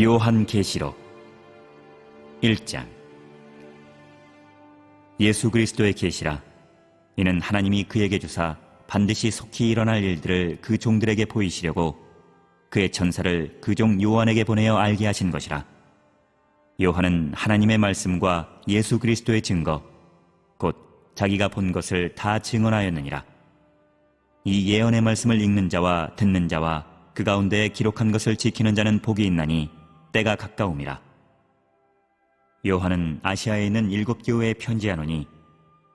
요한계시록 1장. 예수 그리스도의 계시라. 이는 하나님이 그에게 주사 반드시 속히 일어날 일들을 그 종들에게 보이시려고 그의 천사를 그 종 요한에게 보내어 알게 하신 것이라. 요한은 하나님의 말씀과 예수 그리스도의 증거 곧 자기가 본 것을 다 증언하였느니라. 이 예언의 말씀을 읽는 자와 듣는 자와 그 가운데에 기록한 것을 지키는 자는 복이 있나니 때가 가까움이라. 요한은 아시아에 있는 7교회에 편지하노니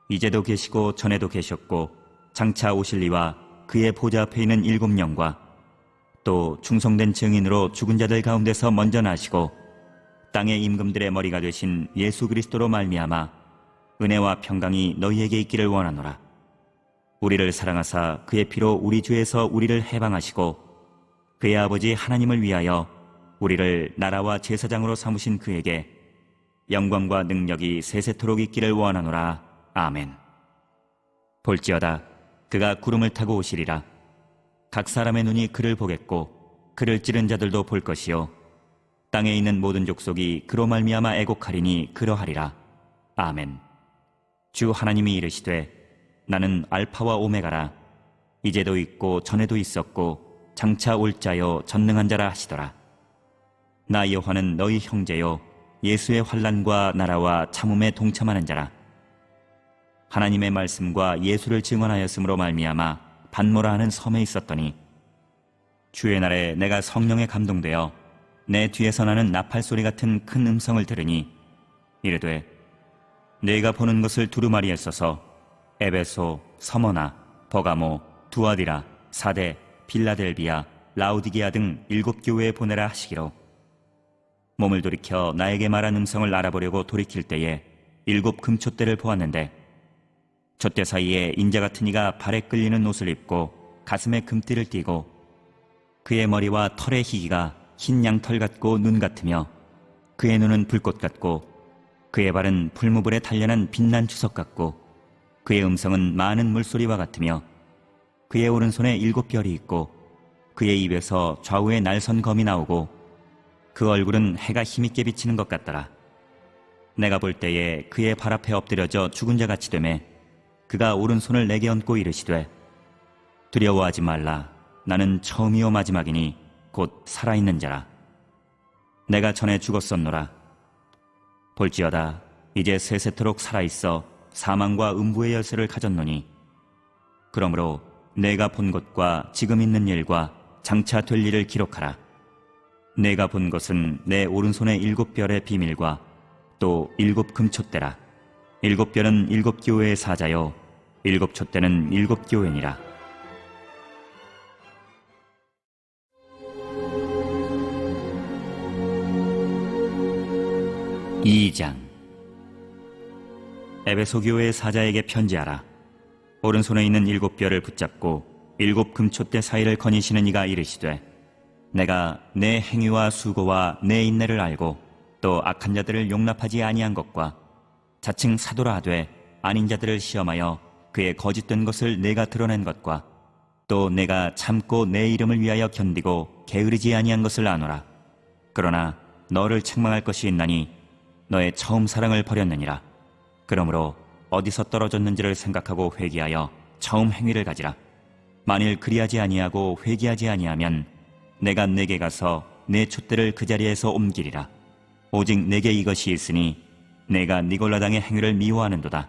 이제도 계시고 전에도 계셨고 장차 오실 이와 그의 보좌 앞에 있는 7영과 또 충성된 증인으로 죽은 자들 가운데서 먼저 나시고 땅의 임금들의 머리가 되신 예수 그리스도로 말미암아 은혜와 평강이 너희에게 있기를 원하노라. 우리를 사랑하사 그의 피로 우리 주에서 우리를 해방하시고 그의 아버지 하나님을 위하여 우리를 나라와 제사장으로 삼으신 그에게 영광과 능력이 세세토록 있기를 원하노라. 아멘. 볼지어다 그가 구름을 타고 오시리라. 각 사람의 눈이 그를 보겠고 그를 찌른 자들도 볼 것이요 땅에 있는 모든 족속이 그로 말미암아 애곡하리니 그러하리라. 아멘. 주 하나님이 이르시되 나는 알파와 오메가라. 이제도 있고 전에도 있었고 장차 올 자요 전능한 자라 하시더라. 나 요한은 너희 형제요 예수의 환난과 나라와 참음에 동참하는 자라. 하나님의 말씀과 예수를 증언하였으므로 말미암아 반모라 하는 섬에 있었더니 주의 날에 내가 성령에 감동되어 내 뒤에서 나는 나팔소리 같은 큰 음성을 들으니 이르되 내가 보는 것을 두루마리에 써서 에베소, 서머나, 버가모, 두아디라, 사대, 빌라델비아, 라우디게아 등 7교회에 보내라 하시기로 몸을 돌이켜 나에게 말한 음성을 알아보려고 돌이킬 때에 7 금촛대를 보았는데 촛대 사이에 인자 같은 이가 발에 끌리는 옷을 입고 가슴에 금띠를 띠고 그의 머리와 털의 희기가 흰 양털 같고 눈 같으며 그의 눈은 불꽃 같고 그의 발은 풀무불에 단련한 빛난 주석 같고 그의 음성은 많은 물소리와 같으며 그의 오른손에 7별이 있고 그의 입에서 좌우에 날선 검이 나오고 그 얼굴은 해가 힘있게 비치는 것 같더라. 내가 볼 때에 그의 발 앞에 엎드려져 죽은 자 같이 되매 그가 오른손을 내게 얹고 이르시되 두려워하지 말라. 나는 처음이요 마지막이니 곧 살아있는 자라. 내가 전에 죽었었노라. 볼지어다 이제 세세토록 살아있어 사망과 음부의 열쇠를 가졌노니 그러므로 내가 본 것과 지금 있는 일과 장차 될 일을 기록하라. 내가 본 것은 내 오른손의 7별의 비밀과 또 7 금촛대라. 7별은 7교회의 사자요 7 촛대는 7교회니라. 이 장. 에베소 교회의 사자에게 편지하라. 오른손에 있는 7별을 붙잡고 7 금촛대 사이를 거니시는 이가 이르시되 내가 내 행위와 수고와 내 인내를 알고 또 악한 자들을 용납하지 아니한 것과 자칭 사도라 하되 아닌 자들을 시험하여 그의 거짓된 것을 내가 드러낸 것과 또 내가 참고 내 이름을 위하여 견디고 게으르지 아니한 것을 아노라. 그러나 너를 책망할 것이 있나니 너의 처음 사랑을 버렸느니라. 그러므로 어디서 떨어졌는지를 생각하고 회개하여 처음 행위를 가지라. 만일 그리하지 아니하고 회개하지 아니하면 내가 내게 가서 내 촛대를 그 자리에서 옮기리라. 오직 내게 이것이 있으니 내가 니골라당의 행위를 미워하는도다.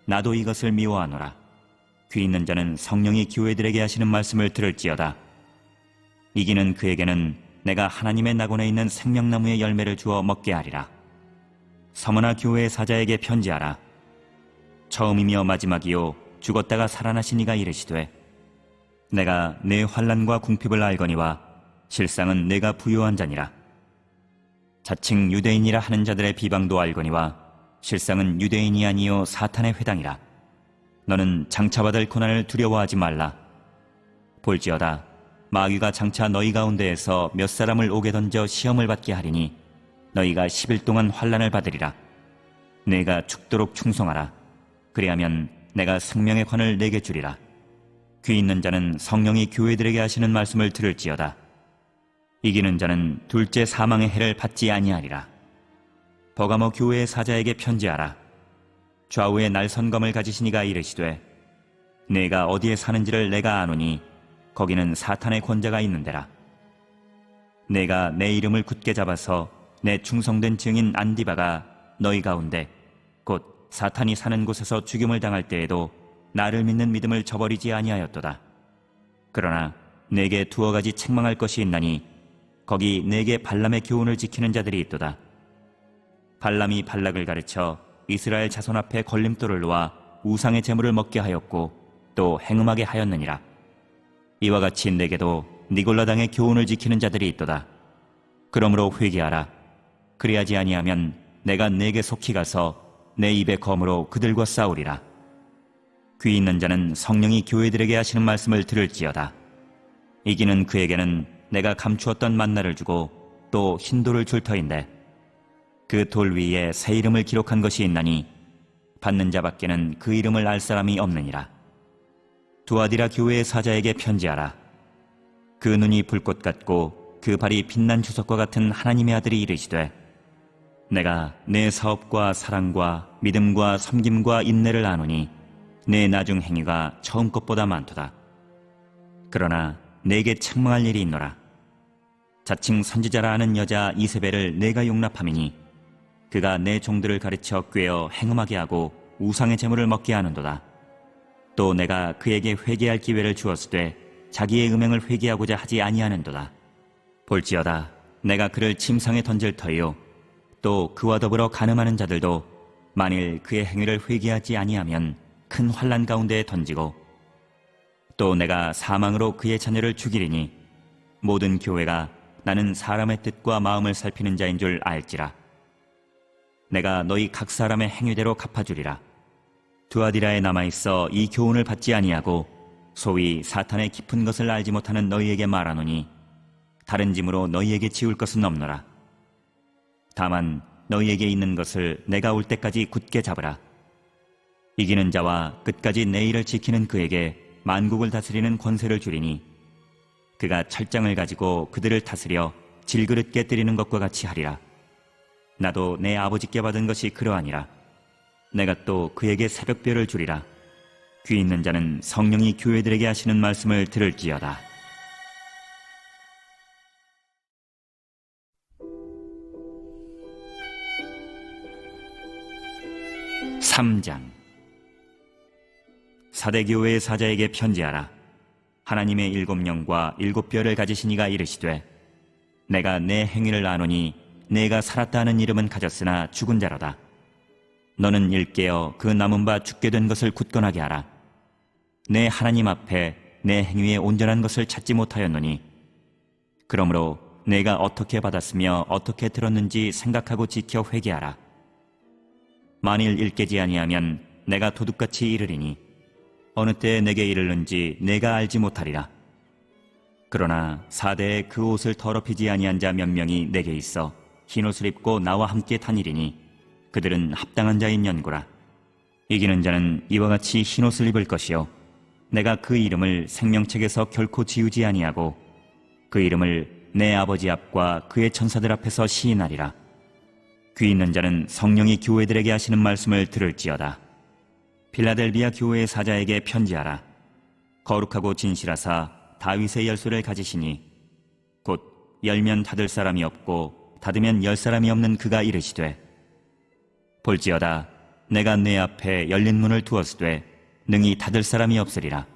나도 이것을 미워하노라. 귀 있는 자는 성령이 교회들에게 하시는 말씀을 들을지어다. 이기는 그에게는 내가 하나님의 낙원에 있는 생명나무의 열매를 주어 먹게 하리라. 서머나 교회의 사자에게 편지하라. 처음이며 마지막이요 죽었다가 살아나신 이가 이르시되 내가 내 환난과 궁핍을 알거니와 실상은 내가 부요한 자니라. 자칭 유대인이라 하는 자들의 비방도 알거니와 실상은 유대인이 아니요 사탄의 회당이라. 너는 장차 받을 고난을 두려워하지 말라. 볼지어다 마귀가 장차 너희 가운데에서 몇 사람을 옥에 던져 시험을 받게 하리니 너희가 10일 동안 환난을 받으리라. 내가 죽도록 충성하라. 그리하면 내가 생명의 관을 내게 주리라. 귀 있는 자는 성령이 교회들에게 하시는 말씀을 들을지어다. 이기는 자는 둘째 사망의 해를 받지 아니하리라. 버가모 교회의 사자에게 편지하라. 좌우에 날선검을 가지신 이가 이르시되 내가 어디에 사는지를 내가 아노니 거기는 사탄의 권자가 있는 데라. 내가 내 이름을 굳게 잡아서 내 충성된 증인 안디바가 너희 가운데 곧 사탄이 사는 곳에서 죽임을 당할 때에도 나를 믿는 믿음을 저버리지 아니하였도다. 그러나 내게 두어 가지 책망할 것이 있나니 거기 내게 발람의 교훈을 지키는 자들이 있도다. 발람이 발락을 가르쳐 이스라엘 자손 앞에 걸림돌을 놓아 우상의 제물을 먹게 하였고 또 행음하게 하였느니라. 이와 같이 내게도 니골라당의 교훈을 지키는 자들이 있도다. 그러므로 회개하라. 그리하지 아니하면 내가 내게 속히 가서 내 입의 검으로 그들과 싸우리라. 귀 있는 자는 성령이 교회들에게 하시는 말씀을 들을지어다. 이기는 그에게는 내가 감추었던 만나를 주고 또 흰돌을 줄 터인데 그 돌 위에 새 이름을 기록한 것이 있나니 받는 자밖에는 그 이름을 알 사람이 없느니라. 두아디라 교회의 사자에게 편지하라. 그 눈이 불꽃 같고 그 발이 빛난 주석과 같은 하나님의 아들이 이르시되 내가 내 사업과 사랑과 믿음과 섬김과 인내를 아노니 내 나중 행위가 처음 것보다 많도다. 그러나 내게 책망할 일이 있노라. 자칭 선지자라 하는 여자 이세벨을 내가 용납함이니 그가 내 종들을 가르쳐 꾀어 행음하게 하고 우상의 제물을 먹게 하는도다. 또 내가 그에게 회개할 기회를 주었으되 자기의 음행을 회개하고자 하지 아니하는도다. 볼지어다 내가 그를 침상에 던질 터이요 또 그와 더불어 간음하는 자들도 만일 그의 행위를 회개하지 아니하면 큰 환난 가운데에 던지고 또 내가 사망으로 그의 자녀를 죽이리니 모든 교회가 나는 사람의 뜻과 마음을 살피는 자인 줄 알지라. 내가 너희 각 사람의 행위대로 갚아주리라. 두아디라에 남아있어 이 교훈을 받지 아니하고 소위 사탄의 깊은 것을 알지 못하는 너희에게 말하노니 다른 짐으로 너희에게 지울 것은 없노라. 다만 너희에게 있는 것을 내가 올 때까지 굳게 잡으라. 이기는 자와 끝까지 내 일을 지키는 그에게 만국을 다스리는 권세를 주리니 그가 철장을 가지고 그들을 다스려 질그릇 깨뜨리는 것과 같이 하리라. 나도 내 아버지께 받은 것이 그러하니라. 내가 또 그에게 새벽별을 주리라. 귀 있는 자는 성령이 교회들에게 하시는 말씀을 들을지어다. (3장) 사대교회의 사자에게 편지하라. 하나님의 7영과 7별을 가지신 이가 이르시되 내가 내 행위를 아노니 내가 살았다 하는 이름은 가졌으나 죽은 자로다. 너는 일깨어 그 남은 바 죽게 된 것을 굳건하게 하라. 내 하나님 앞에 내 행위의 온전한 것을 찾지 못하였노니 그러므로 내가 어떻게 받았으며 어떻게 들었는지 생각하고 지켜 회개하라. 만일 일깨지 아니하면 내가 도둑같이 이르리니 어느 때에 내게 이르는지 내가 알지 못하리라. 그러나 사대에 그 옷을 더럽히지 아니한 자 몇 명이 내게 있어 흰옷을 입고 나와 함께 다니리니 그들은 합당한 자인 연고라. 이기는 자는 이와 같이 흰옷을 입을 것이요 내가 그 이름을 생명책에서 결코 지우지 아니하고 그 이름을 내 아버지 앞과 그의 천사들 앞에서 시인하리라. 귀 있는 자는 성령이 교회들에게 하시는 말씀을 들을지어다. 필라델비아 교회의 사자에게 편지하라. 거룩하고 진실하사 다윗의 열쇠를 가지시니 곧 열면 닫을 사람이 없고 닫으면 열 사람이 없는 그가 이르시되 볼지어다 내가 내 앞에 열린 문을 두었으되 능히 닫을 사람이 없으리라.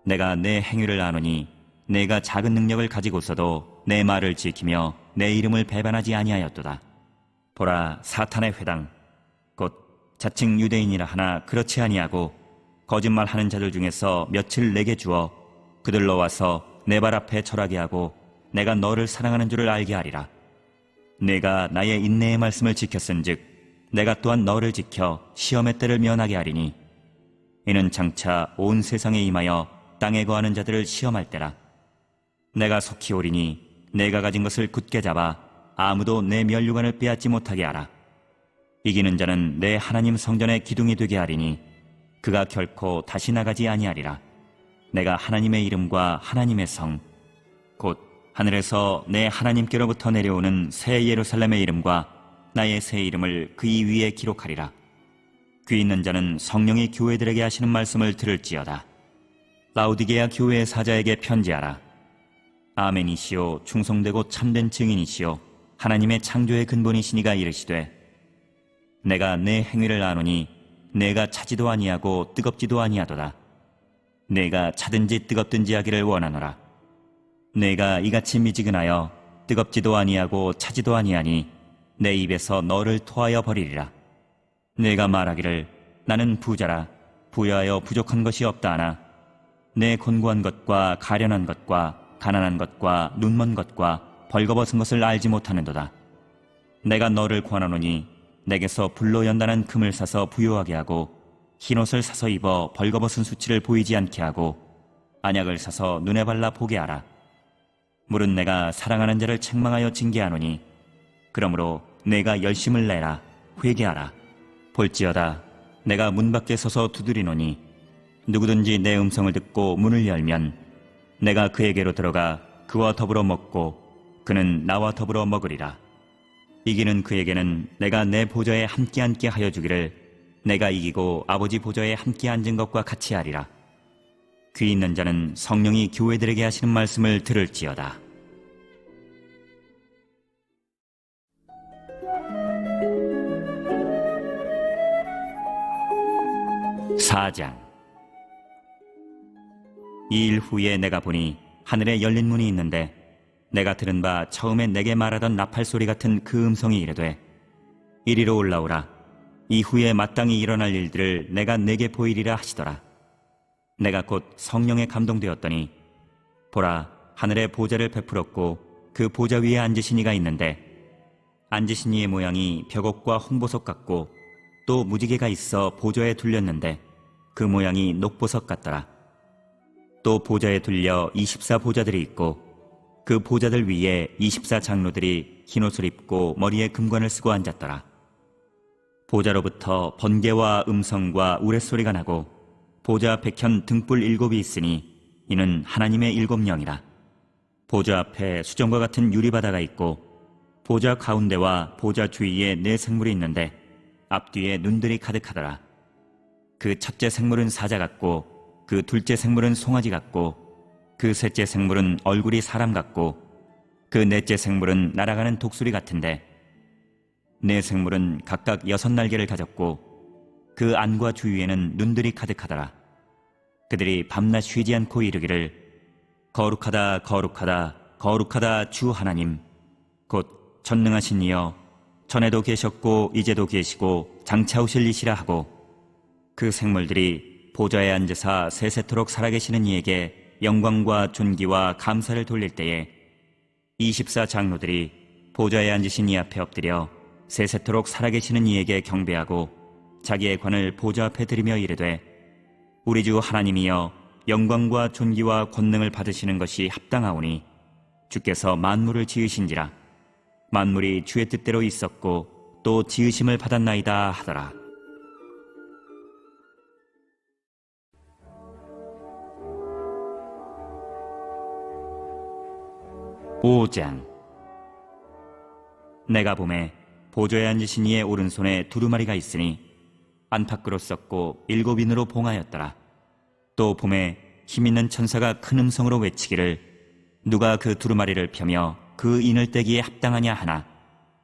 내가 내 행위를 아노니 내가 작은 능력을 가지고서도 내 말을 지키며 내 이름을 배반하지 아니하였도다. 보라 사탄의 회당 곧 자칭 유대인이라 하나 그렇지 아니하고 거짓말하는 자들 중에서 며칠 내게 주어 그들로 와서 내 발 앞에 절하게 하고 내가 너를 사랑하는 줄을 알게 하리라. 내가 나의 인내의 말씀을 지켰은즉 내가 또한 너를 지켜 시험의 때를 면하게 하리니 이는 장차 온 세상에 임하여 땅에 거하는 자들을 시험할 때라. 내가 속히 오리니 내가 가진 것을 굳게 잡아 아무도 내 면류관을 빼앗지 못하게 하라. 이기는 자는 내 하나님 성전의 기둥이 되게 하리니 그가 결코 다시 나가지 아니하리라. 내가 하나님의 이름과 하나님의 성 곧 하늘에서 내 하나님께로부터 내려오는 새 예루살렘의 이름과 나의 새 이름을 그이 위에 기록하리라. 귀 있는 자는 성령이 교회들에게 하시는 말씀을 들을지어다. 라우디게아 교회의 사자에게 편지하라. 아멘이시오 충성되고 참된 증인이시오 하나님의 창조의 근본이시니가 이르시되, 내가 내 행위를 아노니 내가 차지도 아니하고 뜨겁지도 아니하도다. 내가 차든지 뜨겁든지 하기를 원하노라. 내가 이같이 미지근하여 뜨겁지도 아니하고 차지도 아니하니 내 입에서 너를 토하여 버리리라. 내가 말하기를 나는 부자라 부여하여 부족한 것이 없다 하나 내 곤고한 것과 가련한 것과 가난한 것과 눈먼 것과 벌거벗은 것을 알지 못하는도다. 내가 너를 권하노니 내게서 불로 연단한 금을 사서 부요하게 하고 흰옷을 사서 입어 벌거벗은 수치를 보이지 않게 하고 안약을 사서 눈에 발라 보게 하라. 물은 내가 사랑하는 자를 책망하여 징계하노니 그러므로 내가 열심을 내라. 회개하라. 볼지어다 내가 문 밖에 서서 두드리노니 누구든지 내 음성을 듣고 문을 열면 내가 그에게로 들어가 그와 더불어 먹고 그는 나와 더불어 먹으리라. 이기는 그에게는 내가 내 보좌에 함께 앉게 하여 주기를 내가 이기고 아버지 보좌에 함께 앉은 것과 같이 하리라. 귀 있는 자는 성령이 교회들에게 하시는 말씀을 들을지어다. 사장. 이 일 후에 내가 보니 하늘에 열린 문이 있는데 내가 들은 바 처음에 내게 말하던 나팔 소리 같은 그 음성이 이르되, 이리로 올라오라. 이후에 마땅히 일어날 일들을 내가 내게 보이리라 하시더라. 내가 곧 성령에 감동되었더니 보라, 하늘에 보좌를 베풀었고 그 보좌 위에 앉으신 이가 있는데 앉으신 이의 모양이 벽옥과 홍보석 같고 또 무지개가 있어 보좌에 둘렸는데 그 모양이 녹보석 같더라. 또 보좌에 둘려 24보좌들이 있고 그 보좌들 위에 24장로들이 흰옷을 입고 머리에 금관을 쓰고 앉았더라. 보좌로부터 번개와 음성과 우레소리가 나고 보좌 앞에 켠 등불 7이 있으니 이는 하나님의 7영이라. 보좌 앞에 수정과 같은 유리바다가 있고 보좌 가운데와 보좌 주위에 4생물이 있는데 앞뒤에 눈들이 가득하더라. 그 첫째 생물은 사자 같고 그 둘째 생물은 송아지 같고 그 셋째 생물은 얼굴이 사람 같고 그 넷째 생물은 날아가는 독수리 같은데 4생물은 각각 6날개를 가졌고 그 안과 주위에는 눈들이 가득하더라. 그들이 밤낮 쉬지 않고 이르기를 거룩하다 거룩하다 거룩하다 주 하나님 곧 전능하신 이여 전에도 계셨고 이제도 계시고 장차 오실 이시라 하고 그 생물들이 보좌에 앉으사 세세토록 살아계시는 이에게 영광과 존귀와 감사를 돌릴 때에 24장로들이 보좌에 앉으신 이 앞에 엎드려 세세토록 살아계시는 이에게 경배하고 자기의 관을 보좌 앞에 들이며 이르되 우리 주 하나님이여 영광과 존귀와 권능을 받으시는 것이 합당하오니 주께서 만물을 지으신지라 만물이 주의 뜻대로 있었고 또 지으심을 받았나이다 하더라. 오장. 내가 보매 보좌에 앉으신 이의 오른손에 두루마리가 있으니 안팎으로 썼고 7인으로 봉하였더라. 또 보매 힘있는 천사가 큰 음성으로 외치기를 누가 그 두루마리를 펴며 그 인을 떼기에 합당하냐 하나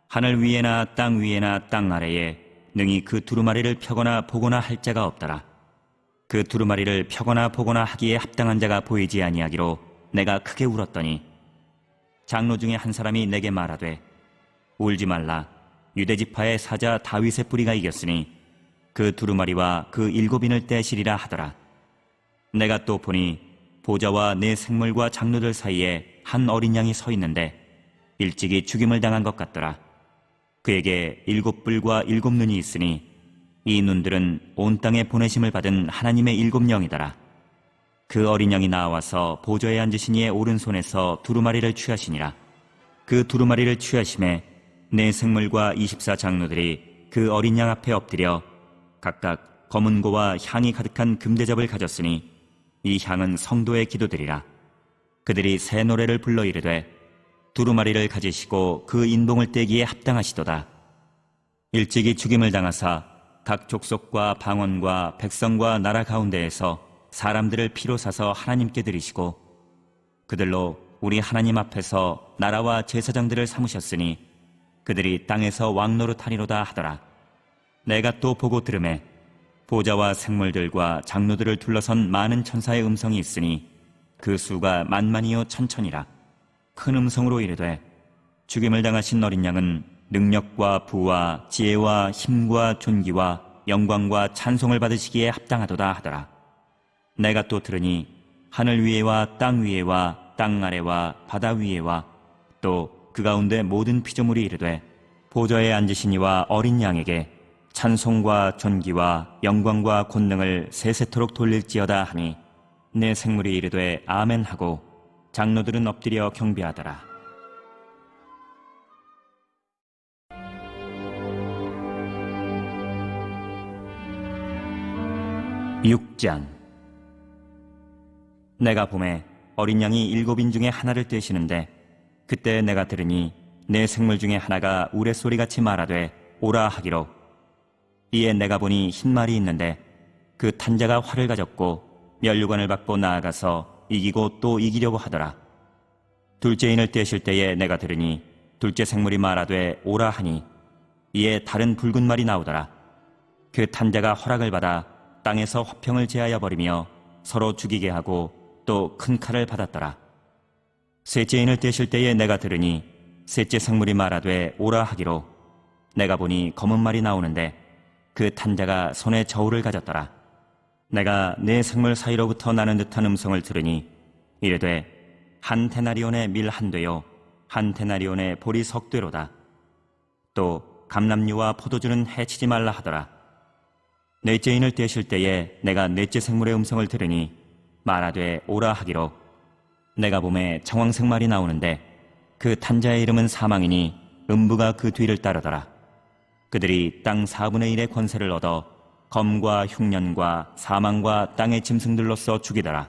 하늘 위에나 땅 위에나 땅 아래에 능히 그 두루마리를 펴거나 보거나 할 자가 없더라. 그 두루마리를 펴거나 보거나 하기에 합당한 자가 보이지 아니하기로 내가 크게 울었더니 장로 중에 한 사람이 내게 말하되 울지 말라. 유대지파의 사자 다윗의 뿌리가 이겼으니 그 두루마리와 그 7인을 떼시리라 하더라. 내가 또 보니 보좌와 4생물과 장로들 사이에 한 어린 양이 서 있는데 일찍이 죽임을 당한 것 같더라. 그에게 7뿔과 7눈이 있으니 이 눈들은 온 땅에 보내심을 받은 하나님의 7영이더라. 그 어린 양이 나와서 보좌에 앉으신 이의 오른손에서 두루마리를 취하시니라. 그 두루마리를 취하심에 4생물과 24장로들이 그 어린 양 앞에 엎드려 각각 검은 고와 향이 가득한 금대접을 가졌으니 이 향은 성도의 기도들이라. 그들이 새 노래를 불러 이르되 두루마리를 가지시고 그 인봉을 떼기에 합당하시도다. 일찍이 죽임을 당하사 각 족속과 방언과 백성과 나라 가운데에서 사람들을 피로 사서 하나님께 드리시고 그들로 우리 하나님 앞에서 나라와 제사장들을 삼으셨으니 그들이 땅에서 왕노릇하리로다 하더라. 내가 또 보고 들으매 보좌와 생물들과 장로들을 둘러선 많은 천사의 음성이 있으니 그 수가 만만이요 천천이라. 큰 음성으로 이르되 죽임을 당하신 어린 양은 능력과 부와 지혜와 힘과 존귀와 영광과 찬송을 받으시기에 합당하도다 하더라. 내가 또 들으니 하늘 위에와 땅 위에와 땅 아래와 바다 위에와 또 그 가운데 모든 피조물이 이르되 보좌에 앉으신 이와 어린 양에게 찬송과 존귀와 영광과 권능을 세세토록 돌릴지어다 하니 내 생물이 이르되 아멘 하고 장로들은 엎드려 경배하더라. (6장) 내가 보매 어린 양이 7인 중에 하나를 떼시는데 그때 내가 들으니 내 생물 중에 하나가 우레소리같이 말하되 오라 하기로. 이에 내가 보니 흰 말이 있는데 그 탄자가 활을 가졌고 면류관을 받고 나아가서 이기고 또 이기려고 하더라. 둘째 인을 떼실 때에 내가 들으니 둘째 생물이 말하되 오라 하니 이에 다른 붉은 말이 나오더라. 그 탄자가 허락을 받아 땅에서 화평을 제하여 버리며 서로 죽이게 하고 또 큰 칼을 받았더라. 셋째 인을 떼실 때에 내가 들으니 셋째 생물이 말하되 오라 하기로. 내가 보니 검은 말이 나오는데 그 탄자가 손에 저울을 가졌더라. 내가 네 생물 사이로부터 나는 듯한 음성을 들으니 이르되 한 데나리온의 밀 한 되요 한 데나리온의 보리 석 되로다. 또 감람류와 포도주는 해치지 말라 하더라. 넷째 인을 떼실 때에 내가 넷째 생물의 음성을 들으니 말하되 오라 하기로. 내가 보매 청황색 말이 나오는데 그 탄자의 이름은 사망이니 음부가 그 뒤를 따르더라. 그들이 땅 4분의 1의 권세를 얻어 검과 흉년과 사망과 땅의 짐승들로서 죽이더라.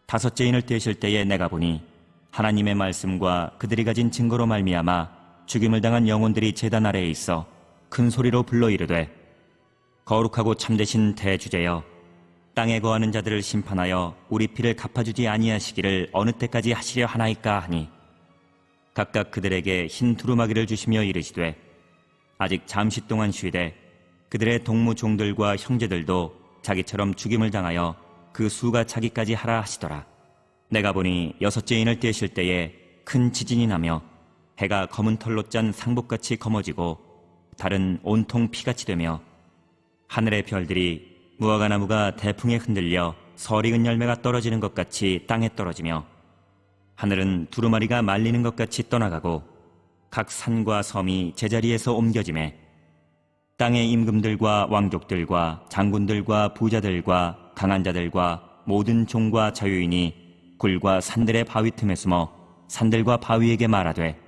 다섯째 인을 떼실 때에 내가 보니 하나님의 말씀과 그들이 가진 증거로 말미암아 죽임을 당한 영혼들이 제단 아래에 있어 큰 소리로 불러 이르되 거룩하고 참되신 대주제여 땅에 거하는 자들을 심판하여 우리 피를 갚아주지 아니하시기를 어느 때까지 하시려 하나이까 하니 각각 그들에게 흰 두루마기를 주시며 이르시되 아직 잠시 동안 쉬되 그들의 동무 종들과 형제들도 자기처럼 죽임을 당하여 그 수가 차기까지 하라 하시더라. 내가 보니 여섯째 인을 떼실 때에 큰 지진이 나며 해가 검은 털로 짠 상복같이 검어지고 달은 온통 피같이 되며 하늘의 별들이 무화과나무가 대풍에 흔들려 설익은 열매가 떨어지는 것 같이 땅에 떨어지며 하늘은 두루마리가 말리는 것 같이 떠나가고 각 산과 섬이 제자리에서 옮겨지매 땅의 임금들과 왕족들과 장군들과 부자들과 강한 자들과 모든 종과 자유인이 굴과 산들의 바위 틈에 숨어 산들과 바위에게 말하되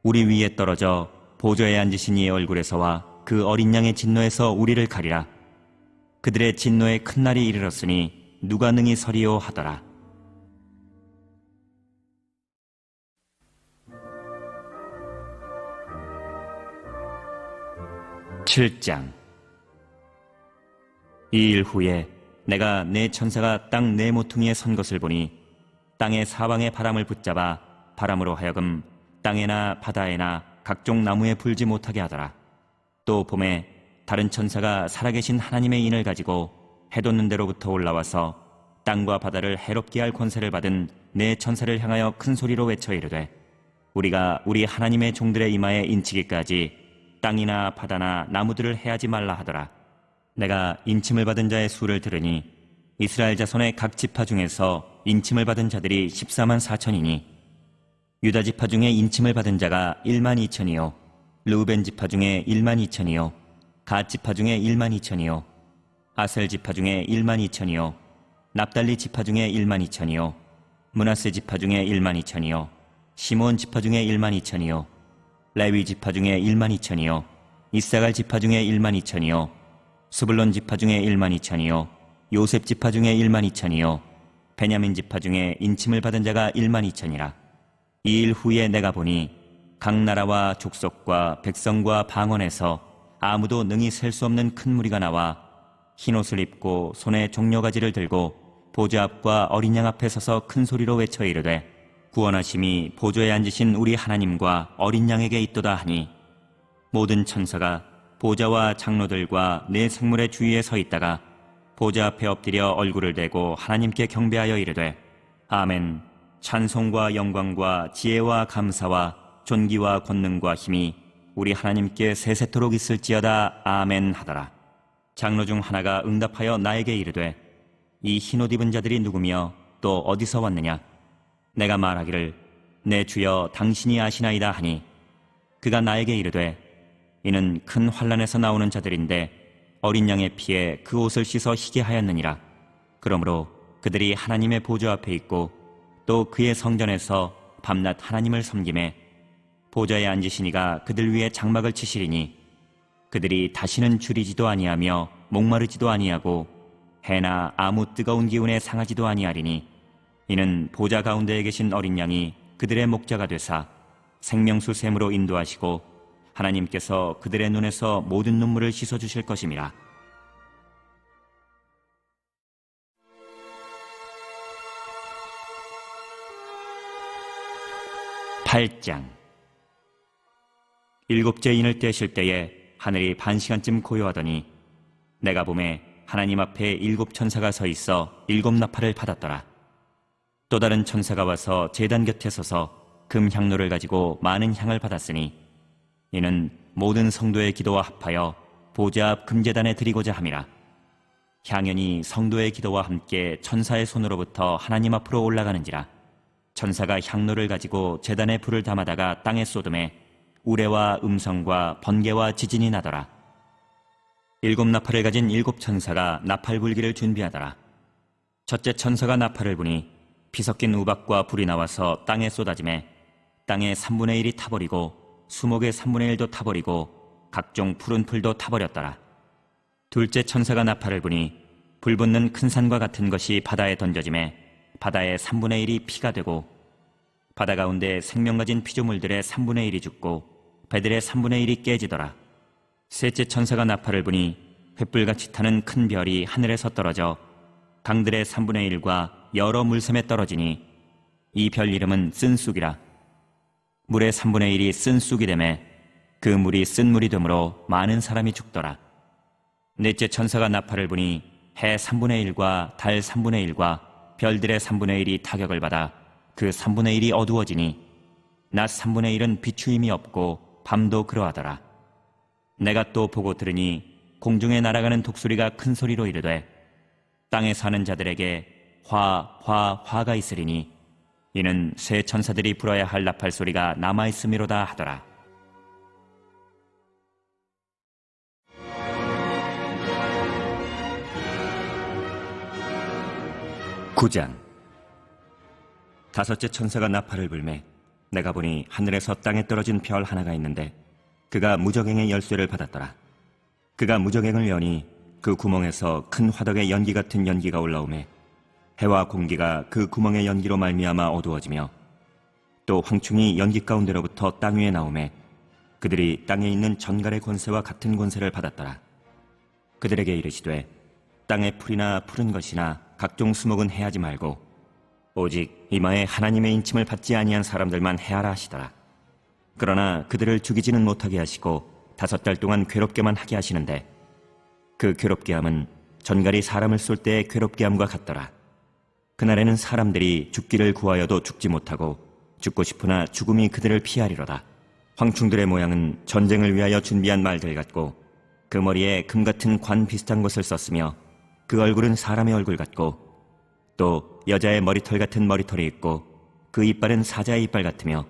우리 위에 떨어져 보좌에 앉으신 이의 얼굴에서와 그 어린 양의 진노에서 우리를 가리라. 그들의 진노의 큰 날이 이르렀으니 누가 능히 서리요 하더라. (7장) 이 일 후에 내가 내 천사가 땅 네 모퉁이에 선 것을 보니 땅의 사방의 바람을 붙잡아 바람으로 하여금 땅에나 바다에나 각종 나무에 불지 못하게 하더라. 또 봄에 다른 천사가 살아계신 하나님의 인을 가지고 해돋는 데로부터 올라와서 땅과 바다를 해롭게 할 권세를 받은 내 천사를 향하여 큰 소리로 외쳐 이르되 우리가 우리 하나님의 종들의 이마에 인치기까지 땅이나 바다나 나무들을 해하지 말라 하더라. 내가 인침을 받은 자의 수를 들으니 이스라엘 자손의 각 지파 중에서 인침을 받은 자들이 14만 4천이니 유다 지파 중에 인침을 받은 자가 1만 2천이요 르우벤 지파 중에 1만 2천이요 갓 지파 중에 1만 2천이요 아셀 지파 중에 1만 2천이요 납달리 지파 중에 1만 2천이요 므낫세 지파 중에 1만 2천이요 시몬 지파 중에 1만 2천이요 레위 지파 중에 1만 2천이요 이사갈 지파 중에 1만 2천이요 스불론 지파 중에 1만 2천이요 요셉 지파 중에 1만 2천이요 베냐민 지파 중에 인침을 받은 자가 1만 2천이라. 이 일 후에 내가 보니 각 나라와 족속과 백성과 방언에서 아무도 능히 셀 수 없는 큰 무리가 나와 흰옷을 입고 손에 종려가지를 들고 보좌 앞과 어린 양 앞에 서서 큰 소리로 외쳐 이르되 구원하심이 보좌에 앉으신 우리 하나님과 어린 양에게 있도다 하니 모든 천사가 보좌와 장로들과 네 생물의 주위에 서 있다가 보좌 앞에 엎드려 얼굴을 대고 하나님께 경배하여 이르되 아멘. 찬송과 영광과 지혜와 감사와 존귀와 권능과 힘이 우리 하나님께 세세토록 있을지어다. 아멘 하더라. 장로 중 하나가 응답하여 나에게 이르되 이 흰옷 입은 자들이 누구며 또 어디서 왔느냐? 내가 말하기를 내 주여 당신이 아시나이다 하니 그가 나에게 이르되 이는 큰 환난에서 나오는 자들인데 어린 양의 피에 그 옷을 씻어 희게 하였느니라. 그러므로 그들이 하나님의 보좌 앞에 있고 또 그의 성전에서 밤낮 하나님을 섬기매 보좌에 앉으시니가 그들 위에 장막을 치시리니 그들이 다시는 줄이지도 아니하며 목마르지도 아니하고 해나 아무 뜨거운 기운에 상하지도 아니하리니 이는 보좌 가운데에 계신 어린 양이 그들의 목자가 되사 생명수 샘으로 인도하시고 하나님께서 그들의 눈에서 모든 눈물을 씻어주실 것임이라. (8장) 일곱째 인을 떼실 때에 하늘이 반시간쯤 고요하더니 내가 보매 하나님 앞에 일곱 천사가 서 있어 일곱 나팔을 받았더라. 또 다른 천사가 와서 제단 곁에 서서 금 향로를 가지고 많은 향을 받았으니 이는 모든 성도의 기도와 합하여 보좌 앞 금제단에 드리고자 함이라. 향연이 성도의 기도와 함께 천사의 손으로부터 하나님 앞으로 올라가는지라. 천사가 향로를 가지고 제단에 불을 담아다가 땅에 쏟음에 우레와 음성과 번개와 지진이 나더라. 일곱 나팔을 가진 일곱 천사가 나팔 불기를 준비하더라. 첫째 천사가 나팔을 부니 피 섞인 우박과 불이 나와서 땅에 쏟아지매 땅의 3분의 1이 타버리고 수목의 3분의 1도 타버리고 각종 푸른 풀도 타버렸더라. 둘째 천사가 나팔을 부니 불 붙는 큰 산과 같은 것이 바다에 던져지매 바다의 3분의 1이 피가 되고 바다 가운데 생명 가진 피조물들의 3분의 1이 죽고 배들의 3분의 1이 깨지더라. 셋째 천사가 나팔을 부니 횃불같이 타는 큰 별이 하늘에서 떨어져 강들의 3분의 1과 여러 물샘에 떨어지니 이 별 이름은 쓴쑥이라. 물의 3분의 1이 쓴쑥이 되매 그 물이 쓴 물이 되므로 많은 사람이 죽더라. 넷째 천사가 나팔을 부니 해 3분의 1과 달 3분의 1과 별들의 3분의 1이 타격을 받아 그 3분의 1이 어두워지니 낮 3분의 1은 비추임이 없고 밤도 그러하더라. 내가 또 보고 들으니 공중에 날아가는 독수리가 큰 소리로 이르되 땅에 사는 자들에게 화가 있으리니 이는 새 천사들이 불어야 할 나팔 소리가 남아있음이로다 하더라. (9장) 다섯째 천사가 나팔을 불매 내가 보니 하늘에서 땅에 떨어진 별 하나가 있는데 그가 무저갱의 열쇠를 받았더라. 그가 무저갱을 여니 그 구멍에서 큰 화덕의 연기 같은 연기가 올라오매 해와 공기가 그 구멍의 연기로 말미암아 어두워지며 또 황충이 연기 가운데로부터 땅 위에 나오매 그들이 땅에 있는 전갈의 권세와 같은 권세를 받았더라. 그들에게 이르시되 땅의 풀이나 푸른 것이나 각종 수목은 해하지 말고 오직 이마에 하나님의 인침을 받지 아니한 사람들만 해하라 하시더라. 그러나 그들을 죽이지는 못하게 하시고 5달 동안 괴롭게만 하게 하시는데 그 괴롭게 함은 전갈이 사람을 쏠 때의 괴롭게 함과 같더라. 그날에는 사람들이 죽기를 구하여도 죽지 못하고 죽고 싶으나 죽음이 그들을 피하리로다. 황충들의 모양은 전쟁을 위하여 준비한 말들 같고 그 머리에 금 같은 관 비슷한 것을 썼으며 그 얼굴은 사람의 얼굴 같고 또 여자의 머리털 같은 머리털이 있고 그 이빨은 사자의 이빨 같으며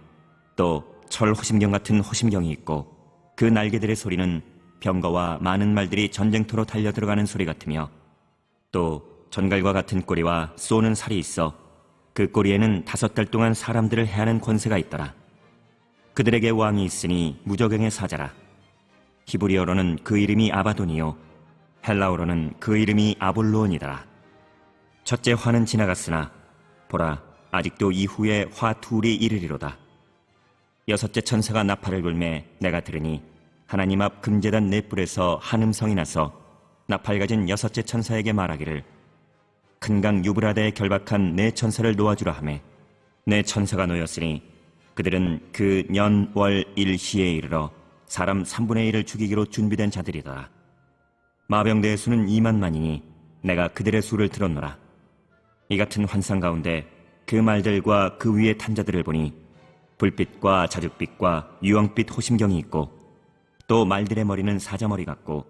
또 철 호심경 같은 호심경이 있고 그 날개들의 소리는 병거와 많은 말들이 전쟁터로 달려들어가는 소리 같으며 또 전갈과 같은 꼬리와 쏘는 살이 있어 그 꼬리에는 5달 동안 사람들을 해하는 권세가 있더라. 그들에게 왕이 있으니 무저갱의 사자라. 히브리어로는 그 이름이 아바돈이요 헬라어로는 그 이름이 아볼로온이더라. 첫째 화는 지나갔으나 보라 아직도 이후에 화 둘이 이르리로다. 여섯째 천사가 나팔을 불매 내가 들으니 하나님 앞 금제단 네 뿔에서 한 음성이 나서 나팔 가진 여섯째 천사에게 말하기를 큰 강 유브라데에 결박한 네 천사를 놓아주라 하매 네 천사가 놓였으니 그들은 그 년, 월, 일 시에 이르러 사람 3분의 1을 죽이기로 준비된 자들이더라. 마병대의 수는 2만만이니 내가 그들의 수를 들었노라. 이 같은 환상 가운데 그 말들과 그 위에 탄 자들을 보니 불빛과 자줏빛과 유황빛 호심경이 있고 또 말들의 머리는 사자머리 같고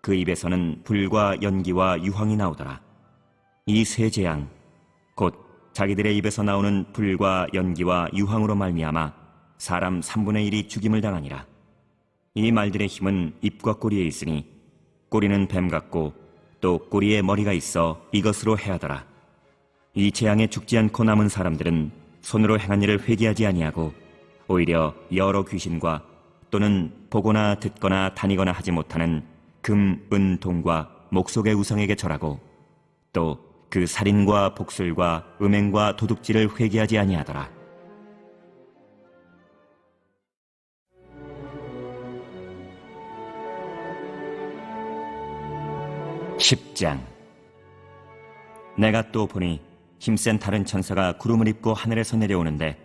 그 입에서는 불과 연기와 유황이 나오더라. 이 세 재앙 곧 자기들의 입에서 나오는 불과 연기와 유황으로 말미암아 사람 3분의 1이 죽임을 당하니라. 이 말들의 힘은 입과 꼬리에 있으니 꼬리는 뱀 같고 또 꼬리에 머리가 있어 이것으로 해하더라. 이 재앙에 죽지 않고 남은 사람들은 손으로 행한 일을 회개하지 아니하고 오히려 여러 귀신과 또는 보거나 듣거나 다니거나 하지 못하는 금, 은, 동과 목속의 우상에게 절하고 또 그 살인과 복술과 음행과 도둑질을 회개하지 아니하더라. (10장) 내가 또 보니 힘센 다른 천사가 구름을 입고 하늘에서 내려오는데